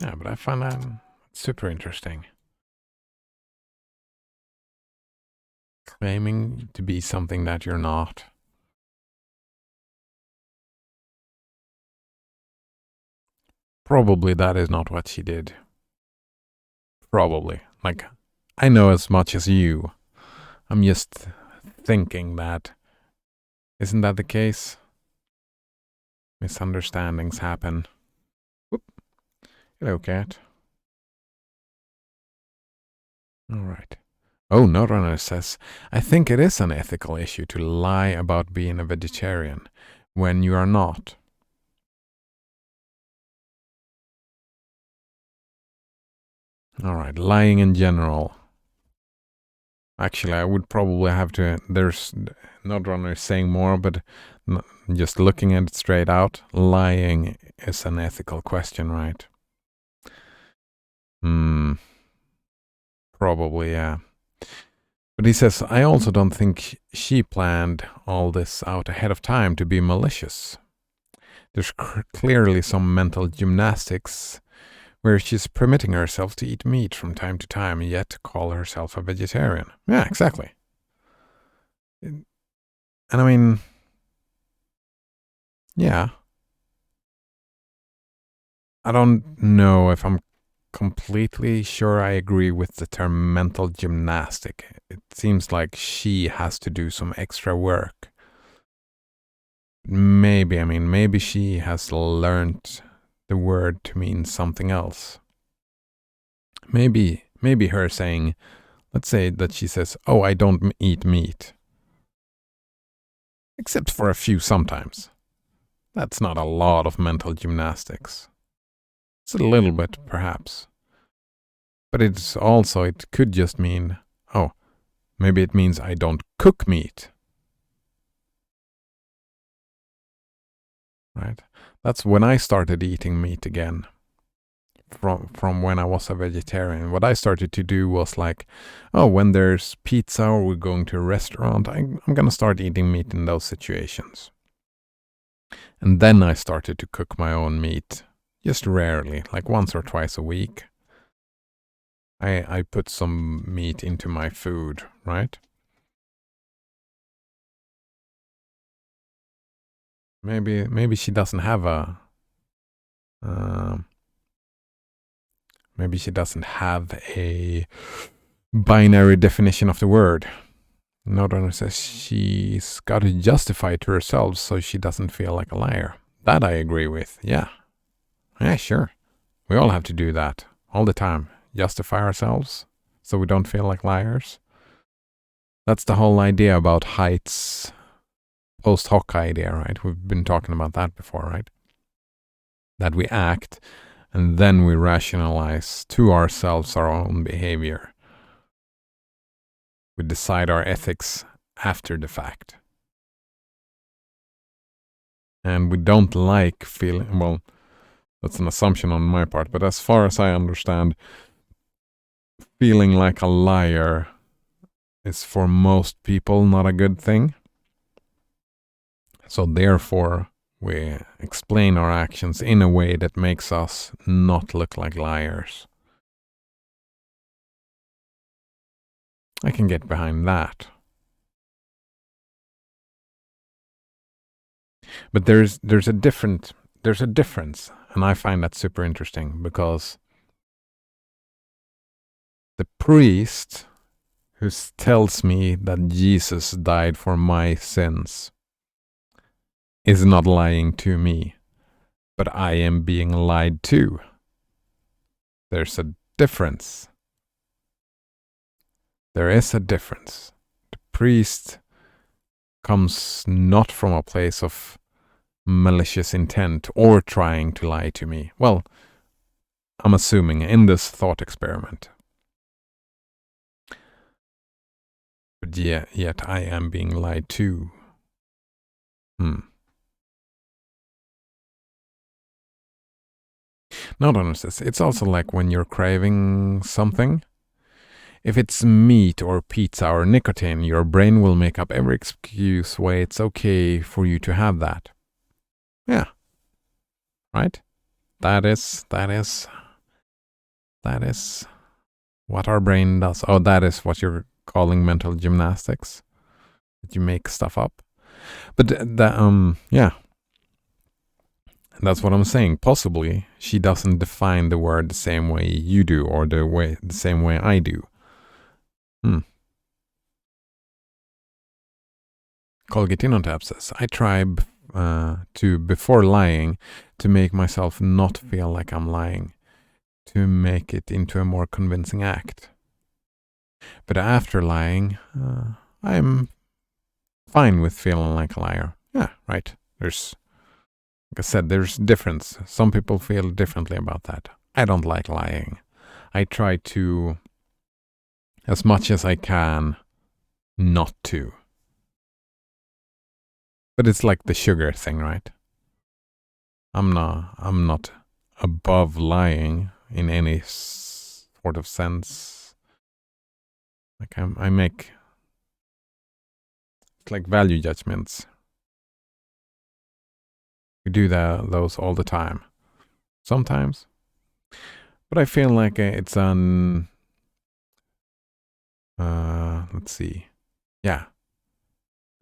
Yeah, but I find that super interesting. Claiming to be something that you're not. Probably that is not what she did. Probably. Like, I know as much as you. I'm just thinking that. Isn't that the case? Misunderstandings happen. Whoop. Hello, cat. Alright. Oh, Notrunner says, I think it is an ethical issue to lie about being a vegetarian when you are not. Alright, lying in general. Actually, I would probably have to. There's Nodrunner saying more, but just looking at it straight out, lying is an ethical question, right? Probably, yeah. But he says, I also don't think she planned all this out ahead of time to be malicious. There's clearly some mental gymnastics where she's permitting herself to eat meat from time to time, yet call herself a vegetarian. Yeah, exactly. And I mean, yeah. I don't know if I'm completely sure I agree with the term mental gymnastic. It seems like she has to do some extra work. Maybe she has learned the word to mean something else. Maybe her saying, let's say that she says, oh, I don't eat meat. Except for a few sometimes. That's not a lot of mental gymnastics. It's a little bit, perhaps. But it's also, it could just mean, oh, maybe it means I don't cook meat. Right? That's when I started eating meat again. From when I was a vegetarian. What I started to do was like, oh, when there's pizza or we're going to a restaurant, I'm going to start eating meat in those situations. And then I started to cook my own meat, just rarely, like once or twice a week. I put some meat into my food, right? Maybe she doesn't have a maybe she doesn't have a binary definition of the word. Nodrunner says she's got to justify it to herself so she doesn't feel like a liar. That I agree with. Yeah, sure. We all have to do that all the time. Justify ourselves so we don't feel like liars. That's the whole idea about Haidt's post hoc idea, right? We've been talking about that before, right? That we act and then we rationalize to ourselves our own behavior. We decide our ethics after the fact. And we don't like feeling, well, that's an assumption on my part, but as far as I understand, feeling like a liar is for most people not a good thing. So therefore, we explain our actions in a way that makes us not look like liars. I can get behind that. But there's a difference, and I find that super interesting because the priest who tells me that Jesus died for my sins is not lying to me, but I am being lied to. There's a difference. There is a difference. The priest comes not from a place of malicious intent or trying to lie to me. Well, I'm assuming in this thought experiment. But yet I am being lied to. Not honest. It's also like when you're craving something. If it's meat or pizza or nicotine, your brain will make up every excuse why it's okay for you to have that. Yeah. Right? That is what our brain does. Oh, that is what you're calling mental gymnastics. That you make stuff up. But yeah. That's what I'm saying. Possibly she doesn't define the word the same way you do or the same way I do. Colgatinotap says, I try to, before lying, to make myself not feel like I'm lying, to make it into a more convincing act. But after lying, I'm fine with feeling like a liar. Yeah, right. Like I said, there's difference. Some people feel differently about that. I don't like lying. I try to, as much as I can, not to. But it's like the sugar thing, right? I'm not above lying in any sort of sense. Like I make, it's like value judgments. We do those all the time. Sometimes. But I feel like it's let's see. Yeah.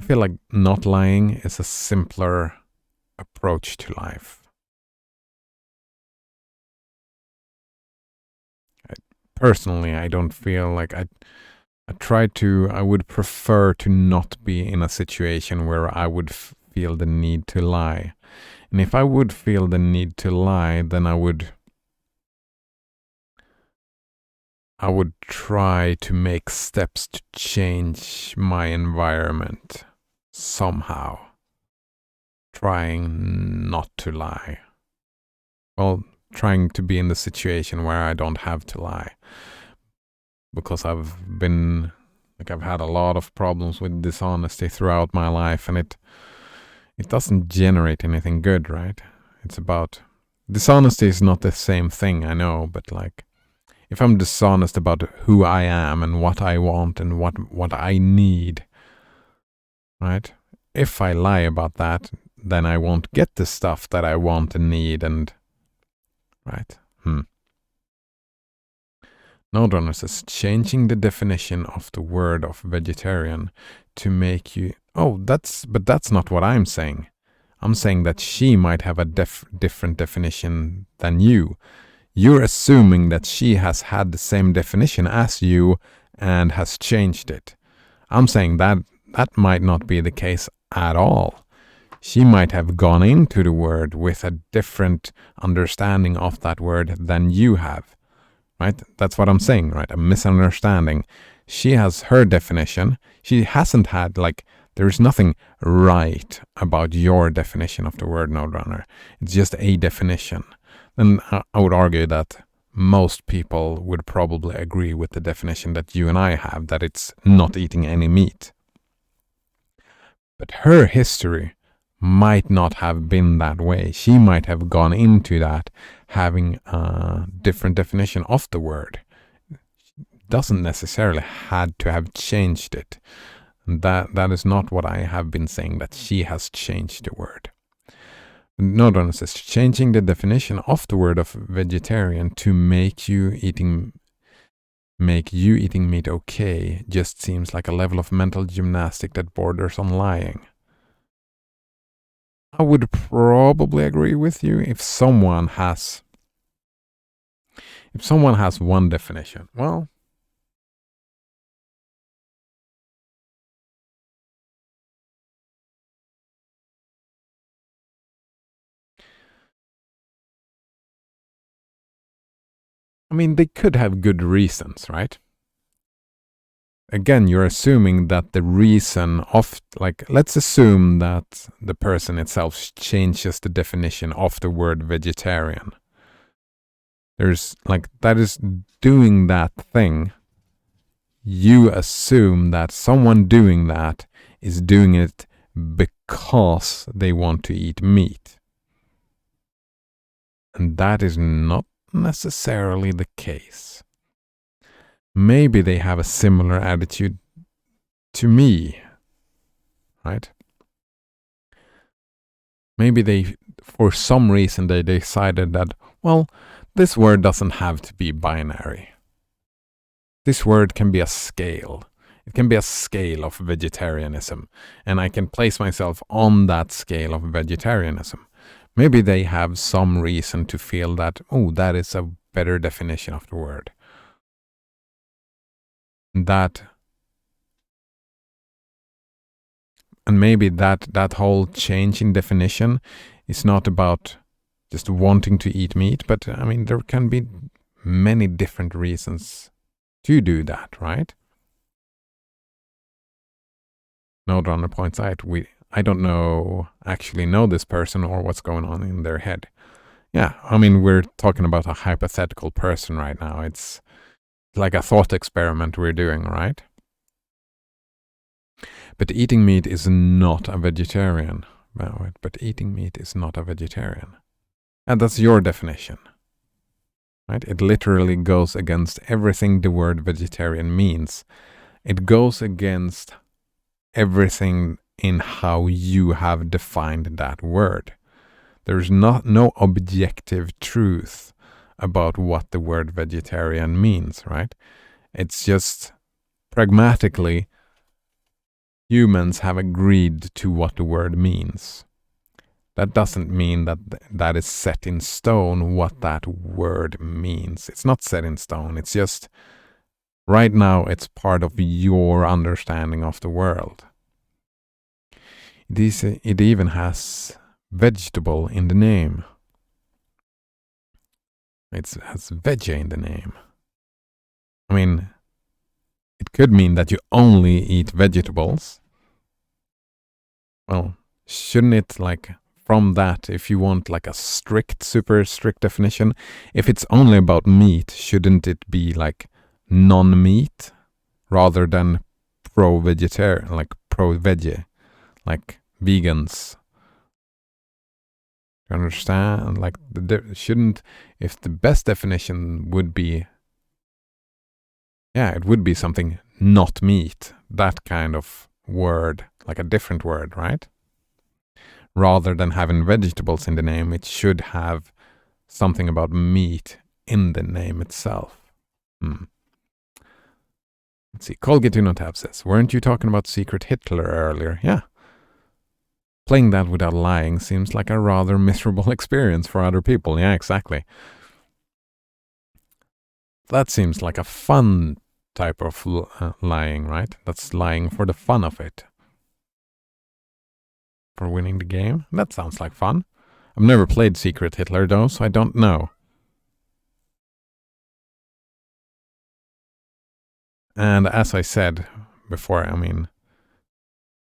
I feel like not lying is a simpler approach to life. Personally, I don't feel like I would prefer to not be in a situation where I would feel the need to lie. And if I would feel the need to lie, then I would try to make steps to change my environment somehow. Trying not to lie. Well, trying to be in the situation where I don't have to lie. Because I've had a lot of problems with dishonesty throughout my life, and it doesn't generate anything good, right? It's about, dishonesty is not the same thing, I know, but like, if I'm dishonest about who I am and what I want and what I need, right? If I lie about that, then I won't get the stuff that I want and need, and right? Nodrunner says, changing the definition of the word of vegetarian to make you... but that's not what I'm saying. I'm saying that she might have a different definition than you. You're assuming that she has had the same definition as you and has changed it. I'm saying that might not be the case at all. She might have gone into the word with a different understanding of that word than you have. Right? That's what I'm saying, right? A misunderstanding. She has her definition. She hasn't had, there's nothing right about your definition of the word Nodrunner. It's just a definition. And I would argue that most people would probably agree with the definition that you and I have, that it's not eating any meat. But her history might not have been that way. She might have gone into that having a different definition of the word. Doesn't necessarily had to have changed it. That is not what I have been saying, that she has changed the word. Nodrunner says, changing the definition of the word of vegetarian to make you eating meat okay just seems like a level of mental gymnastic that borders on lying. I would probably agree with you if someone has one definition. Well, I mean, they could have good reasons, right? Again, you're assuming that the reason of, let's assume that the person itself changes the definition of the word vegetarian. There's, that is doing that thing. You assume that someone doing that is doing it because they want to eat meat. And that is not necessarily the case. Maybe they have a similar attitude to me, right? Maybe for some reason, they decided that, well, this word doesn't have to be binary. This word can be a scale. It can be a scale of vegetarianism, and I can place myself on that scale of vegetarianism. Maybe they have some reason to feel that, that is a better definition of the word. And maybe that whole change in definition is not about just wanting to eat meat, but I mean, there can be many different reasons to do that, right? Nodrunner points out, I don't actually know this person or what's going on in their head. Yeah, I mean, we're talking about a hypothetical person right now. It's like a thought experiment we're doing, right? But eating meat is not a vegetarian. But eating meat is not a vegetarian. And that's your definition. Right? It literally goes against everything the word vegetarian means. It goes against everything in how you have defined that word. There's no objective truth about what the word vegetarian means, right? It's just pragmatically humans have agreed to what the word means. That doesn't mean that is set in stone what that word means. It's not set in stone. It's just right now it's part of your understanding of the world. It even has vegetable in the name. It has veggie in the name. I mean, it could mean that you only eat vegetables. Well, shouldn't it, like, from that, if you want like a super strict definition, if it's only about meat, shouldn't it be like non-meat rather than pro-vegetarian, like pro-veggie, like vegans? You understand? Like, shouldn't, if the best definition would be, it would be something not meat, that kind of word, like a different word, right? Rather than having vegetables in the name, it should have something about meat in the name itself. Let's see. Colgate Do Not Have says, weren't you talking about Secret Hitler earlier? Yeah. Playing that without lying seems like a rather miserable experience for other people. Yeah, exactly. That seems like a fun type of lying, right? That's lying for the fun of it. For winning the game? That sounds like fun. I've never played Secret Hitler though, so I don't know. And as I said before, I mean,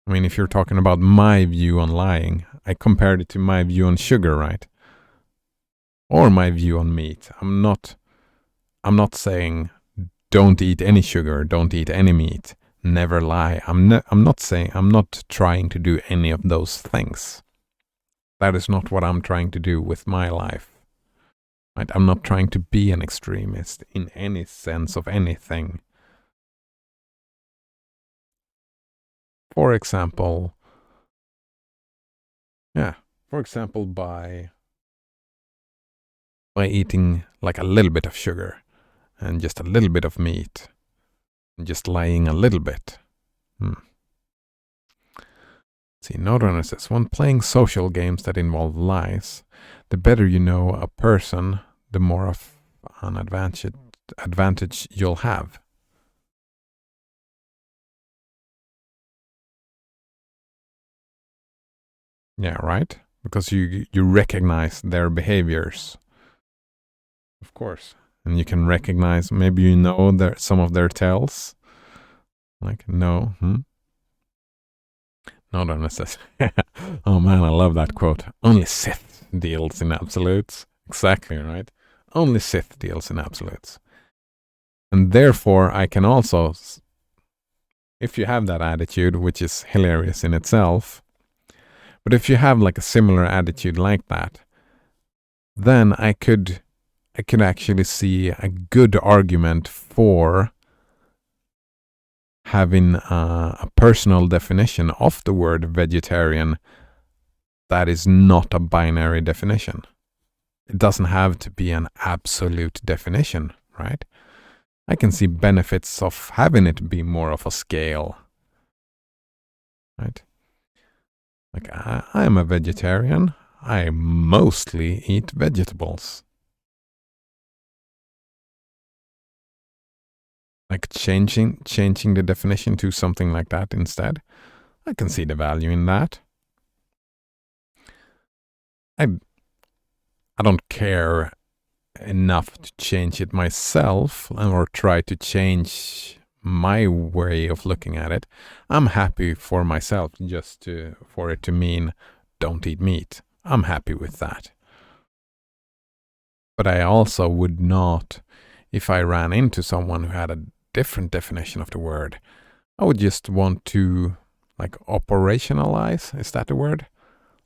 if you're talking about my view on lying, I compared it to my view on sugar, right? Or my view on meat. I'm not saying don't eat any sugar, don't eat any meat, never lie. I'm not trying to do any of those things. That is not what I'm trying to do with my life. Right? I'm not trying to be an extremist in any sense of anything. For example, by eating like a little bit of sugar and just a little bit of meat and just lying a little bit. See, Notrunner says, when playing social games that involve lies, the better you know a person, the more of an advantage you'll have. Yeah, right? Because you recognize their behaviors. Of course. And you can recognize, maybe you know some of their tells. Like, no. Notrunner says, oh man, I love that quote. Only Sith deals in absolutes. Exactly, right? Only Sith deals in absolutes. And therefore, I can also, if you have that attitude, which is hilarious in itself, but if you have like a similar attitude like that, then I could actually see a good argument for having a personal definition of the word vegetarian that is not a binary definition. It doesn't have to be an absolute definition, right? I can see benefits of having it be more of a scale, right? Like, I am a vegetarian. I mostly eat vegetables. Like changing the definition to something like that instead. I can see the value in that. I don't care enough to change it myself or try to change my way of looking at it. I'm happy for myself just for it to mean don't eat meat. I'm happy with that. But I also would not, if I ran into someone who had a different definition of the word, I would just want to like operationalize. Is that the word?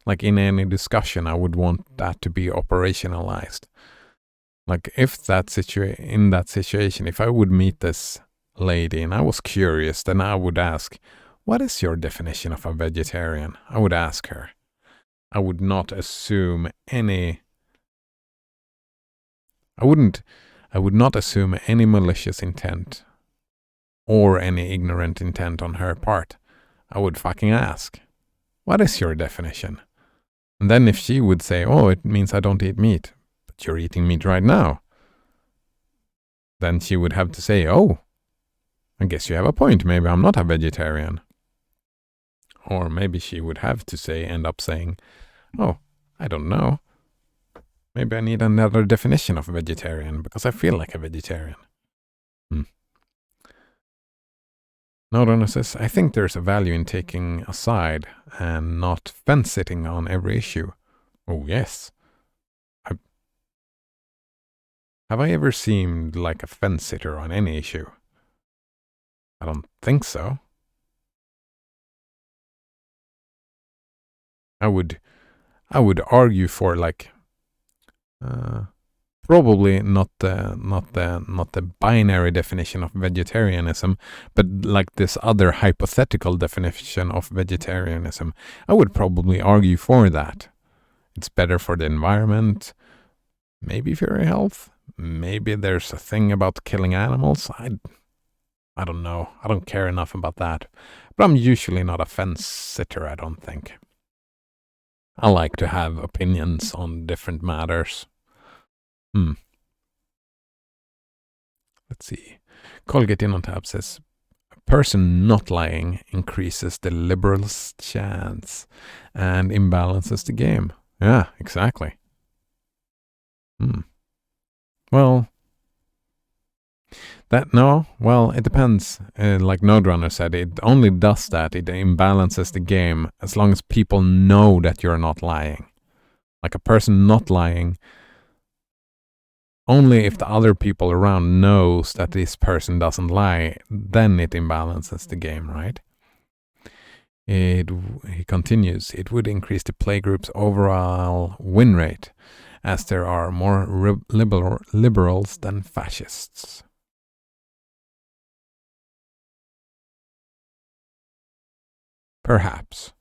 Like in any discussion, I would want that to be operationalized. Like if in that situation, if I would meet this lady and I was curious, then I would ask, what is your definition of a vegetarian? I would ask her. I would not assume any. I would not assume any malicious intent or any ignorant intent on her part. I would fucking ask, what is your definition? And then if she would say, oh, it means I don't eat meat, but you're eating meat right now, then she would have to say, oh, I guess you have a point. Maybe I'm not a vegetarian. Or maybe she would have to end up saying, oh, I don't know. Maybe I need another definition of vegetarian because I feel like a vegetarian. Nodrunner says, I think there's a value in taking a side and not fence-sitting on every issue. Oh, yes. Have I ever seemed like a fence-sitter on any issue? I don't think so. I would argue for like probably not the binary definition of vegetarianism, but like this other hypothetical definition of vegetarianism. I would probably argue for that. It's better for the environment, maybe for your health. Maybe there's a thing about killing animals. I don't know. I don't care enough about that. But I'm usually not a fence sitter, I don't think. I like to have opinions on different matters. Let's see. Colgate in on tab says, a person not lying increases the liberal's chance and imbalances the game. Yeah, exactly. Well, it depends. Like Nodrunner said, it only does that. It imbalances the game as long as people know that you're not lying. Like a person not lying, only if the other people around knows that this person doesn't lie, then it imbalances the game, right? He continues, it would increase the playgroup's overall win rate, as there are more liberals than fascists. Perhaps.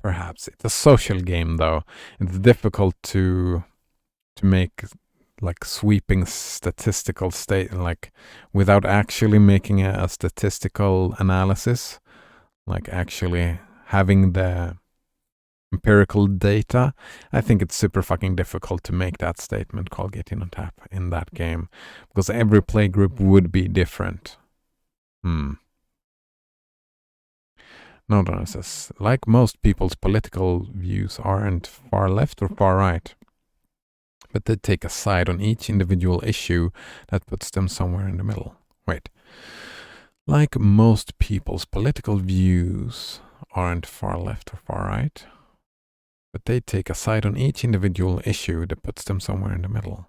It's a social game, though. It's difficult to make like sweeping statistical like without actually making a statistical analysis, like actually having the empirical data. I think it's super fucking difficult to make that statement, Colgate in on tap, in that game, because every play group would be different. Nodrunner says, like most people's political views aren't far left or far right, but they take a side on each individual issue that puts them somewhere in the middle. Wait. Like most people's political views aren't far left or far right, but they take a side on each individual issue that puts them somewhere in the middle.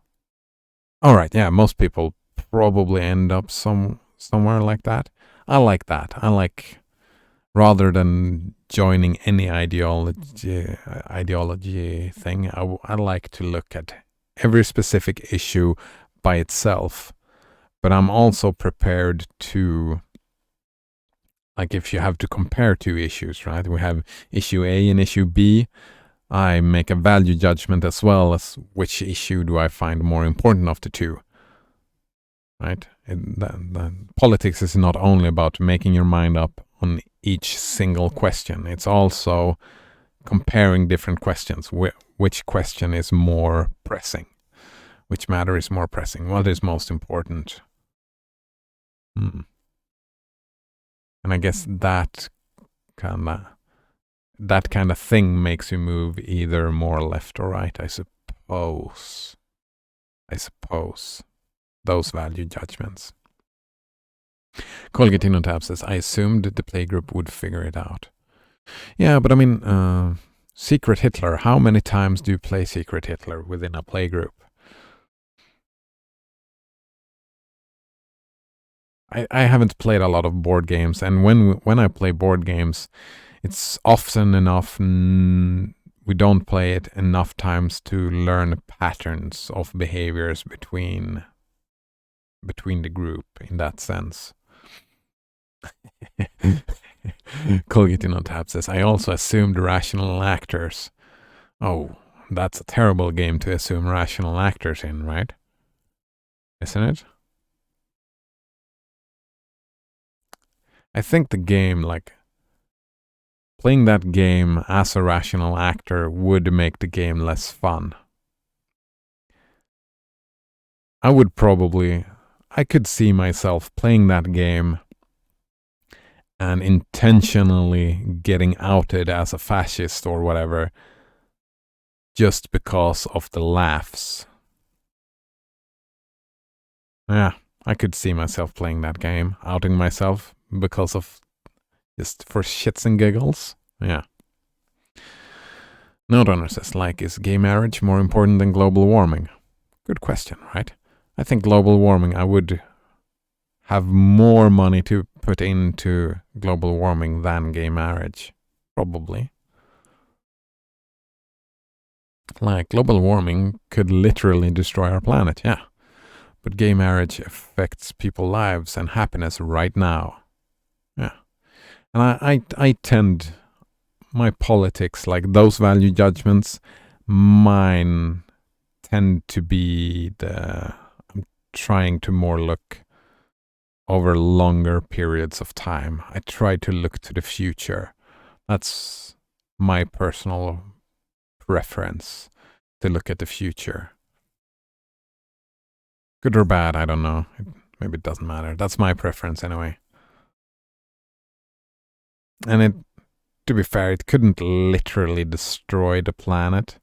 All right, yeah, most people probably end up somewhere like that. I like that. I like, rather than joining any ideology thing, I like to look at every specific issue by itself. But I'm also prepared to, like, if you have to compare two issues, right? We have issue A and issue B. I make a value judgment as well as which issue do I find more important of the two, right? Politics is not only about making your mind up on each single question. It's also comparing different questions. Which question is more pressing? Which matter is more pressing? What is most important? And I guess that kind of thing makes you move either more left or right, I suppose. Those value judgments. Colgate on tab says, I assumed the playgroup would figure it out. Yeah, but I mean, Secret Hitler, how many times do you play Secret Hitler within a playgroup? I haven't played a lot of board games, and when I play board games, it's often enough. We don't play it enough times to learn patterns of behaviors between the group in that sense. Colgate on Tap says, I also assumed rational actors. Oh, that's a terrible game to assume rational actors in, right? Isn't it? I think the game, like, playing that game as a rational actor would make the game less fun. I could see myself playing that game and intentionally getting outed as a fascist or whatever just because of the laughs. Yeah, I could see myself playing that game, outing myself because of just for shits and giggles. Yeah. Noterunner says, like, is gay marriage more important than global warming? Good question, right? I think global warming, I would have more money to put into global warming than gay marriage. Probably. Like, global warming could literally destroy our planet, yeah. But gay marriage affects people's lives and happiness right now. Yeah. And I tend, my politics, like those value judgments, mine tend to be I'm trying to more look over longer periods of time. I try to look to the future. That's my personal preference, to look at the future. Good or bad, I don't know. Maybe it doesn't matter. That's my preference anyway. And to be fair, it couldn't literally destroy the planet.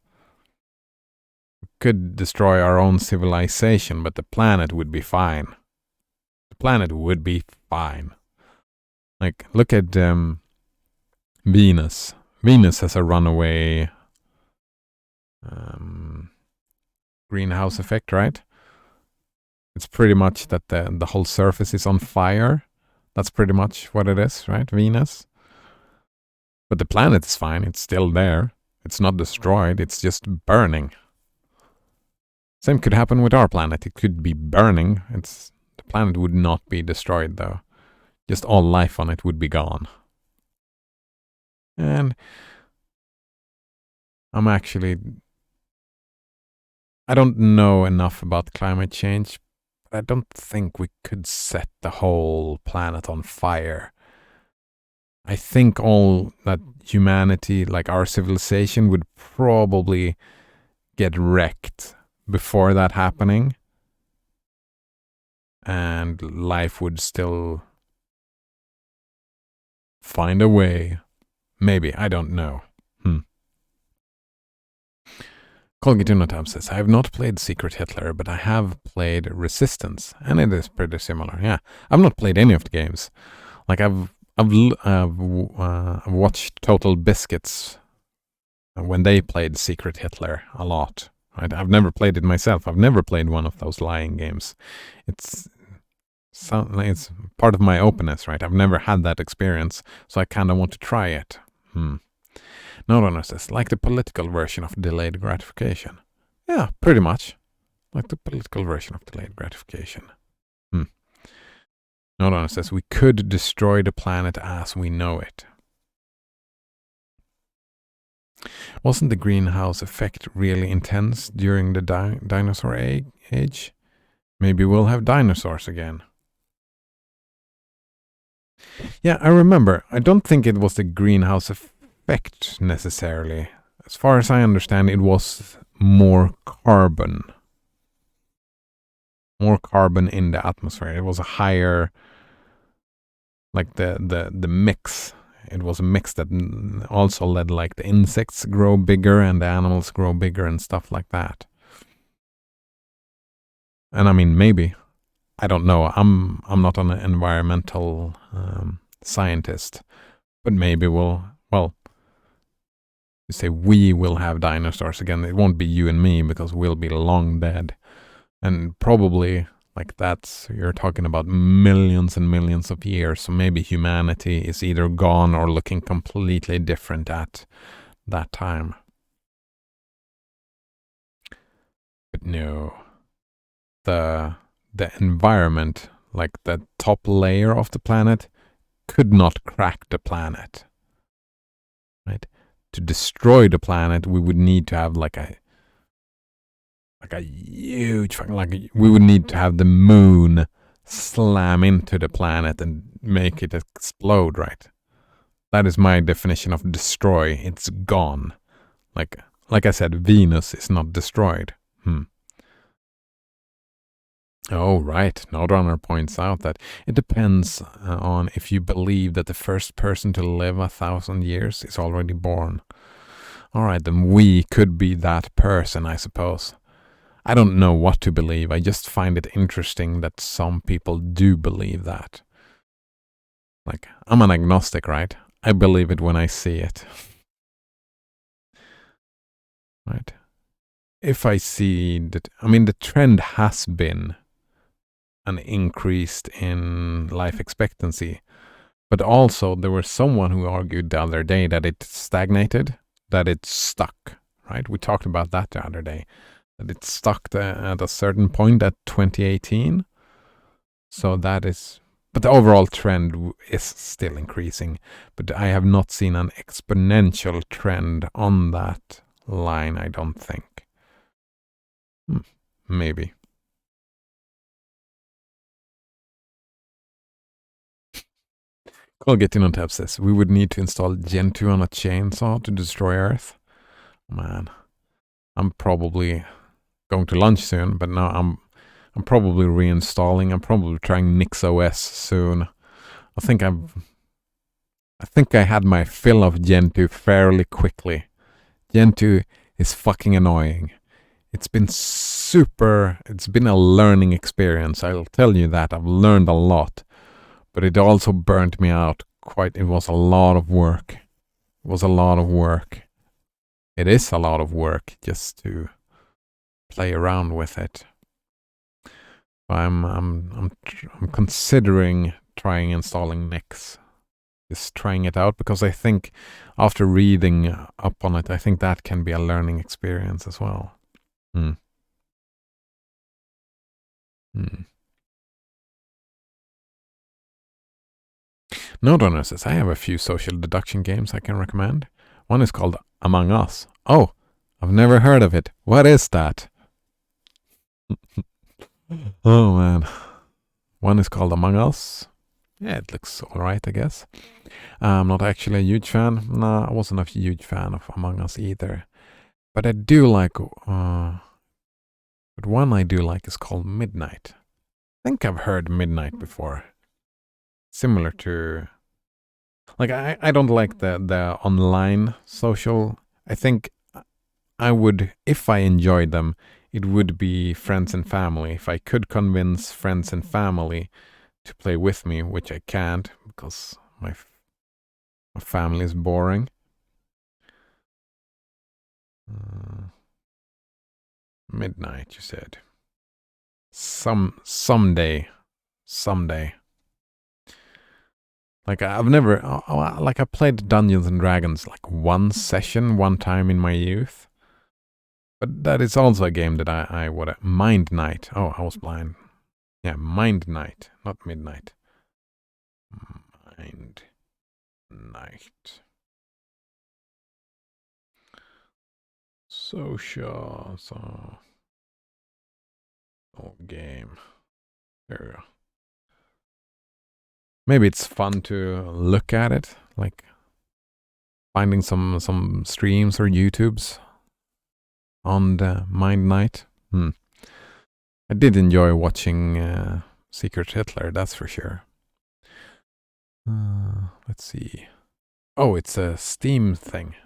It could destroy our own civilization, but the planet would be fine. The planet would be fine. Like, look at Venus. Venus has a runaway greenhouse effect, right? It's pretty much that the whole surface is on fire. That's pretty much what it is, right? Venus. But the planet is fine. It's still there. It's not destroyed. It's just burning. Same could happen with our planet. It could be burning. The planet would not be destroyed, though. Just all life on it would be gone. And I don't know enough about climate change, but I don't think we could set the whole planet on fire. I think all that humanity, like our civilization, would probably get wrecked before that happening. And life would still find a way. Maybe, I don't know. Colgate says, I have not played Secret Hitler, but I have played Resistance, and it is pretty similar. Yeah, I've not played any of the games. Like, I've watched Total Biscuits when they played Secret Hitler a lot. Right? I've never played it myself. I've never played one of those lying games. It's part of my openness, right? I've never had that experience, so I kind of want to try it. Noterunner says, like the political version of delayed gratification. Yeah, pretty much. Like the political version of delayed gratification. Noterunner says, we could destroy the planet as we know it. Wasn't the greenhouse effect really intense during the dinosaur age? Maybe we'll have dinosaurs again. Yeah, I remember. I don't think it was the greenhouse effect necessarily. As far as I understand, it was more carbon. More carbon in the atmosphere. It was a higher, like the mix. It was a mix that also led like the insects grow bigger and the animals grow bigger and stuff like that. And I mean, maybe. I don't know. I'm not an environmental scientist, but maybe you say we will have dinosaurs again. It won't be you and me because we'll be long dead. And probably Like you're talking about millions and millions of years. So maybe humanity is either gone or looking completely different at that time. But no, the environment, like the top layer of the planet, could not crack the planet. Right? To destroy the planet, we would need to have like a huge we would need to have the moon slam into the planet and make it explode, right? That is my definition of destroy. It's gone. Like I said, Venus is not destroyed. Oh, right. Nodrunner points out that it depends on if you believe that the first person to live 1,000 years is already born. All right, then we could be that person, I suppose. I don't know what to believe. I just find it interesting that some people do believe that. Like, I'm an agnostic, right? I believe it when I see it. Right? If I see that, I mean, the trend has been an increase in life expectancy. But also, there was someone who argued the other day that it stagnated, that it stuck, right? We talked about that the other day, that it stuck at a certain point at 2018. So that is, but the overall trend is still increasing. But I have not seen an exponential trend on that line, I don't think. Maybe. Colgate says, we would need to install Gentoo on a chainsaw to destroy Earth. Man, I'm probably going to lunch soon, but now I'm probably reinstalling. I'm probably trying NixOS soon. I think I had my fill of Gentoo fairly quickly. Gentoo is fucking annoying. It's been a learning experience. I'll tell you that. I've learned a lot. But it also burnt me out it was a lot of work. It was a lot of work. It is a lot of work just to play around with it. I'm considering trying installing Nix. Just trying it out because I think after reading up on it, I think that can be a learning experience as well. Nodrunner says, I have a few social deduction games I can recommend. One is called Among Us. Oh, I've never heard of it. What is that? Oh, man. One is called Among Us. Yeah, it looks alright, I guess. I'm not actually a huge fan. No, I wasn't a huge fan of Among Us either. But I do like... but one I do like is called Midnight. I think I've heard Midnight before. Similar to... Like, I don't like the online social. I think I would, if I enjoyed them, it would be friends and family. If I could convince friends and family to play with me, which I can't because my family is boring. Midnight, you said. Someday. Like I've never, like I played Dungeons and Dragons like one time in my youth. But that is also a game that I would, Mind Night. Oh, I was blind. Yeah, Mind Night, not Midnight. Mind Night. Social, so. Oh, game. There we go. Maybe it's fun to look at it, like finding some streams or YouTubes on the Mind Night. I did enjoy watching Secret Hitler, that's for sure. Let's see. Oh, it's a Steam thing.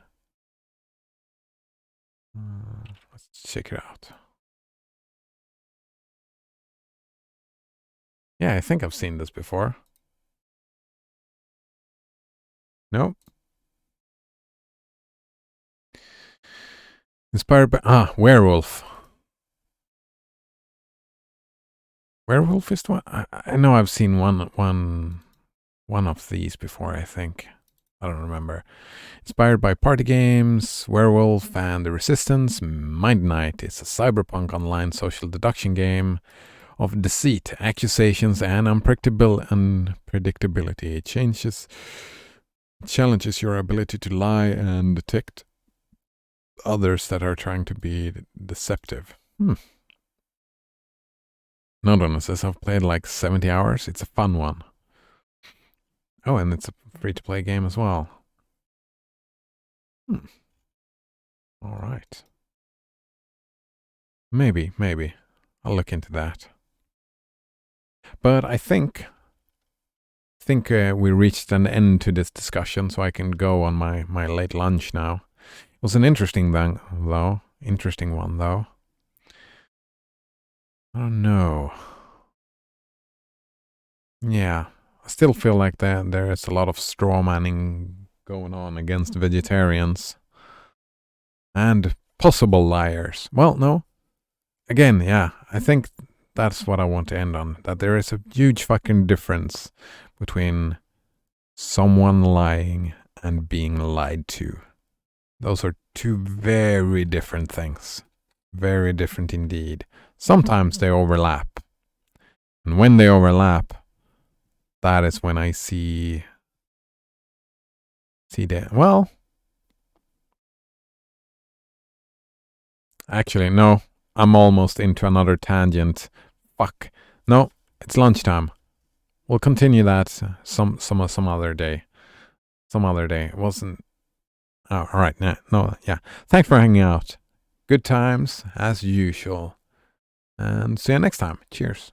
Let's check it out. Yeah, I think I've seen this before. Nope. Inspired by... Werewolf. Werewolf is the one. I know I've seen one of these before, I think. I don't remember. Inspired by party games, Werewolf and the Resistance, Mind Knight is a cyberpunk online social deduction game of deceit, accusations, and unpredictability. It challenges your ability to lie and detect others that are trying to be deceptive. Nodon says I've played like 70 hours. It's a fun one. Oh, and it's a free-to-play game as well. All right. Maybe. I'll look into that. But I think we reached an end to this discussion, so I can go on my late lunch now. It was an interesting one, though. I don't know. Yeah, I still feel like there is a lot of straw manning going on against vegetarians and possible liars. Well, no. Again, yeah, I think that's what I want to end on. That there is a huge fucking difference between someone lying and being lied to. Those are two very different things. Very different indeed. Sometimes they overlap. And when they overlap, that is when I see that. Well, actually, no. I'm almost into another tangent. Fuck. No, it's lunchtime. We'll continue that some other day. Some other day. It wasn't. Oh, all right. No, yeah. Thanks for hanging out. Good times as usual. And see you next time. Cheers.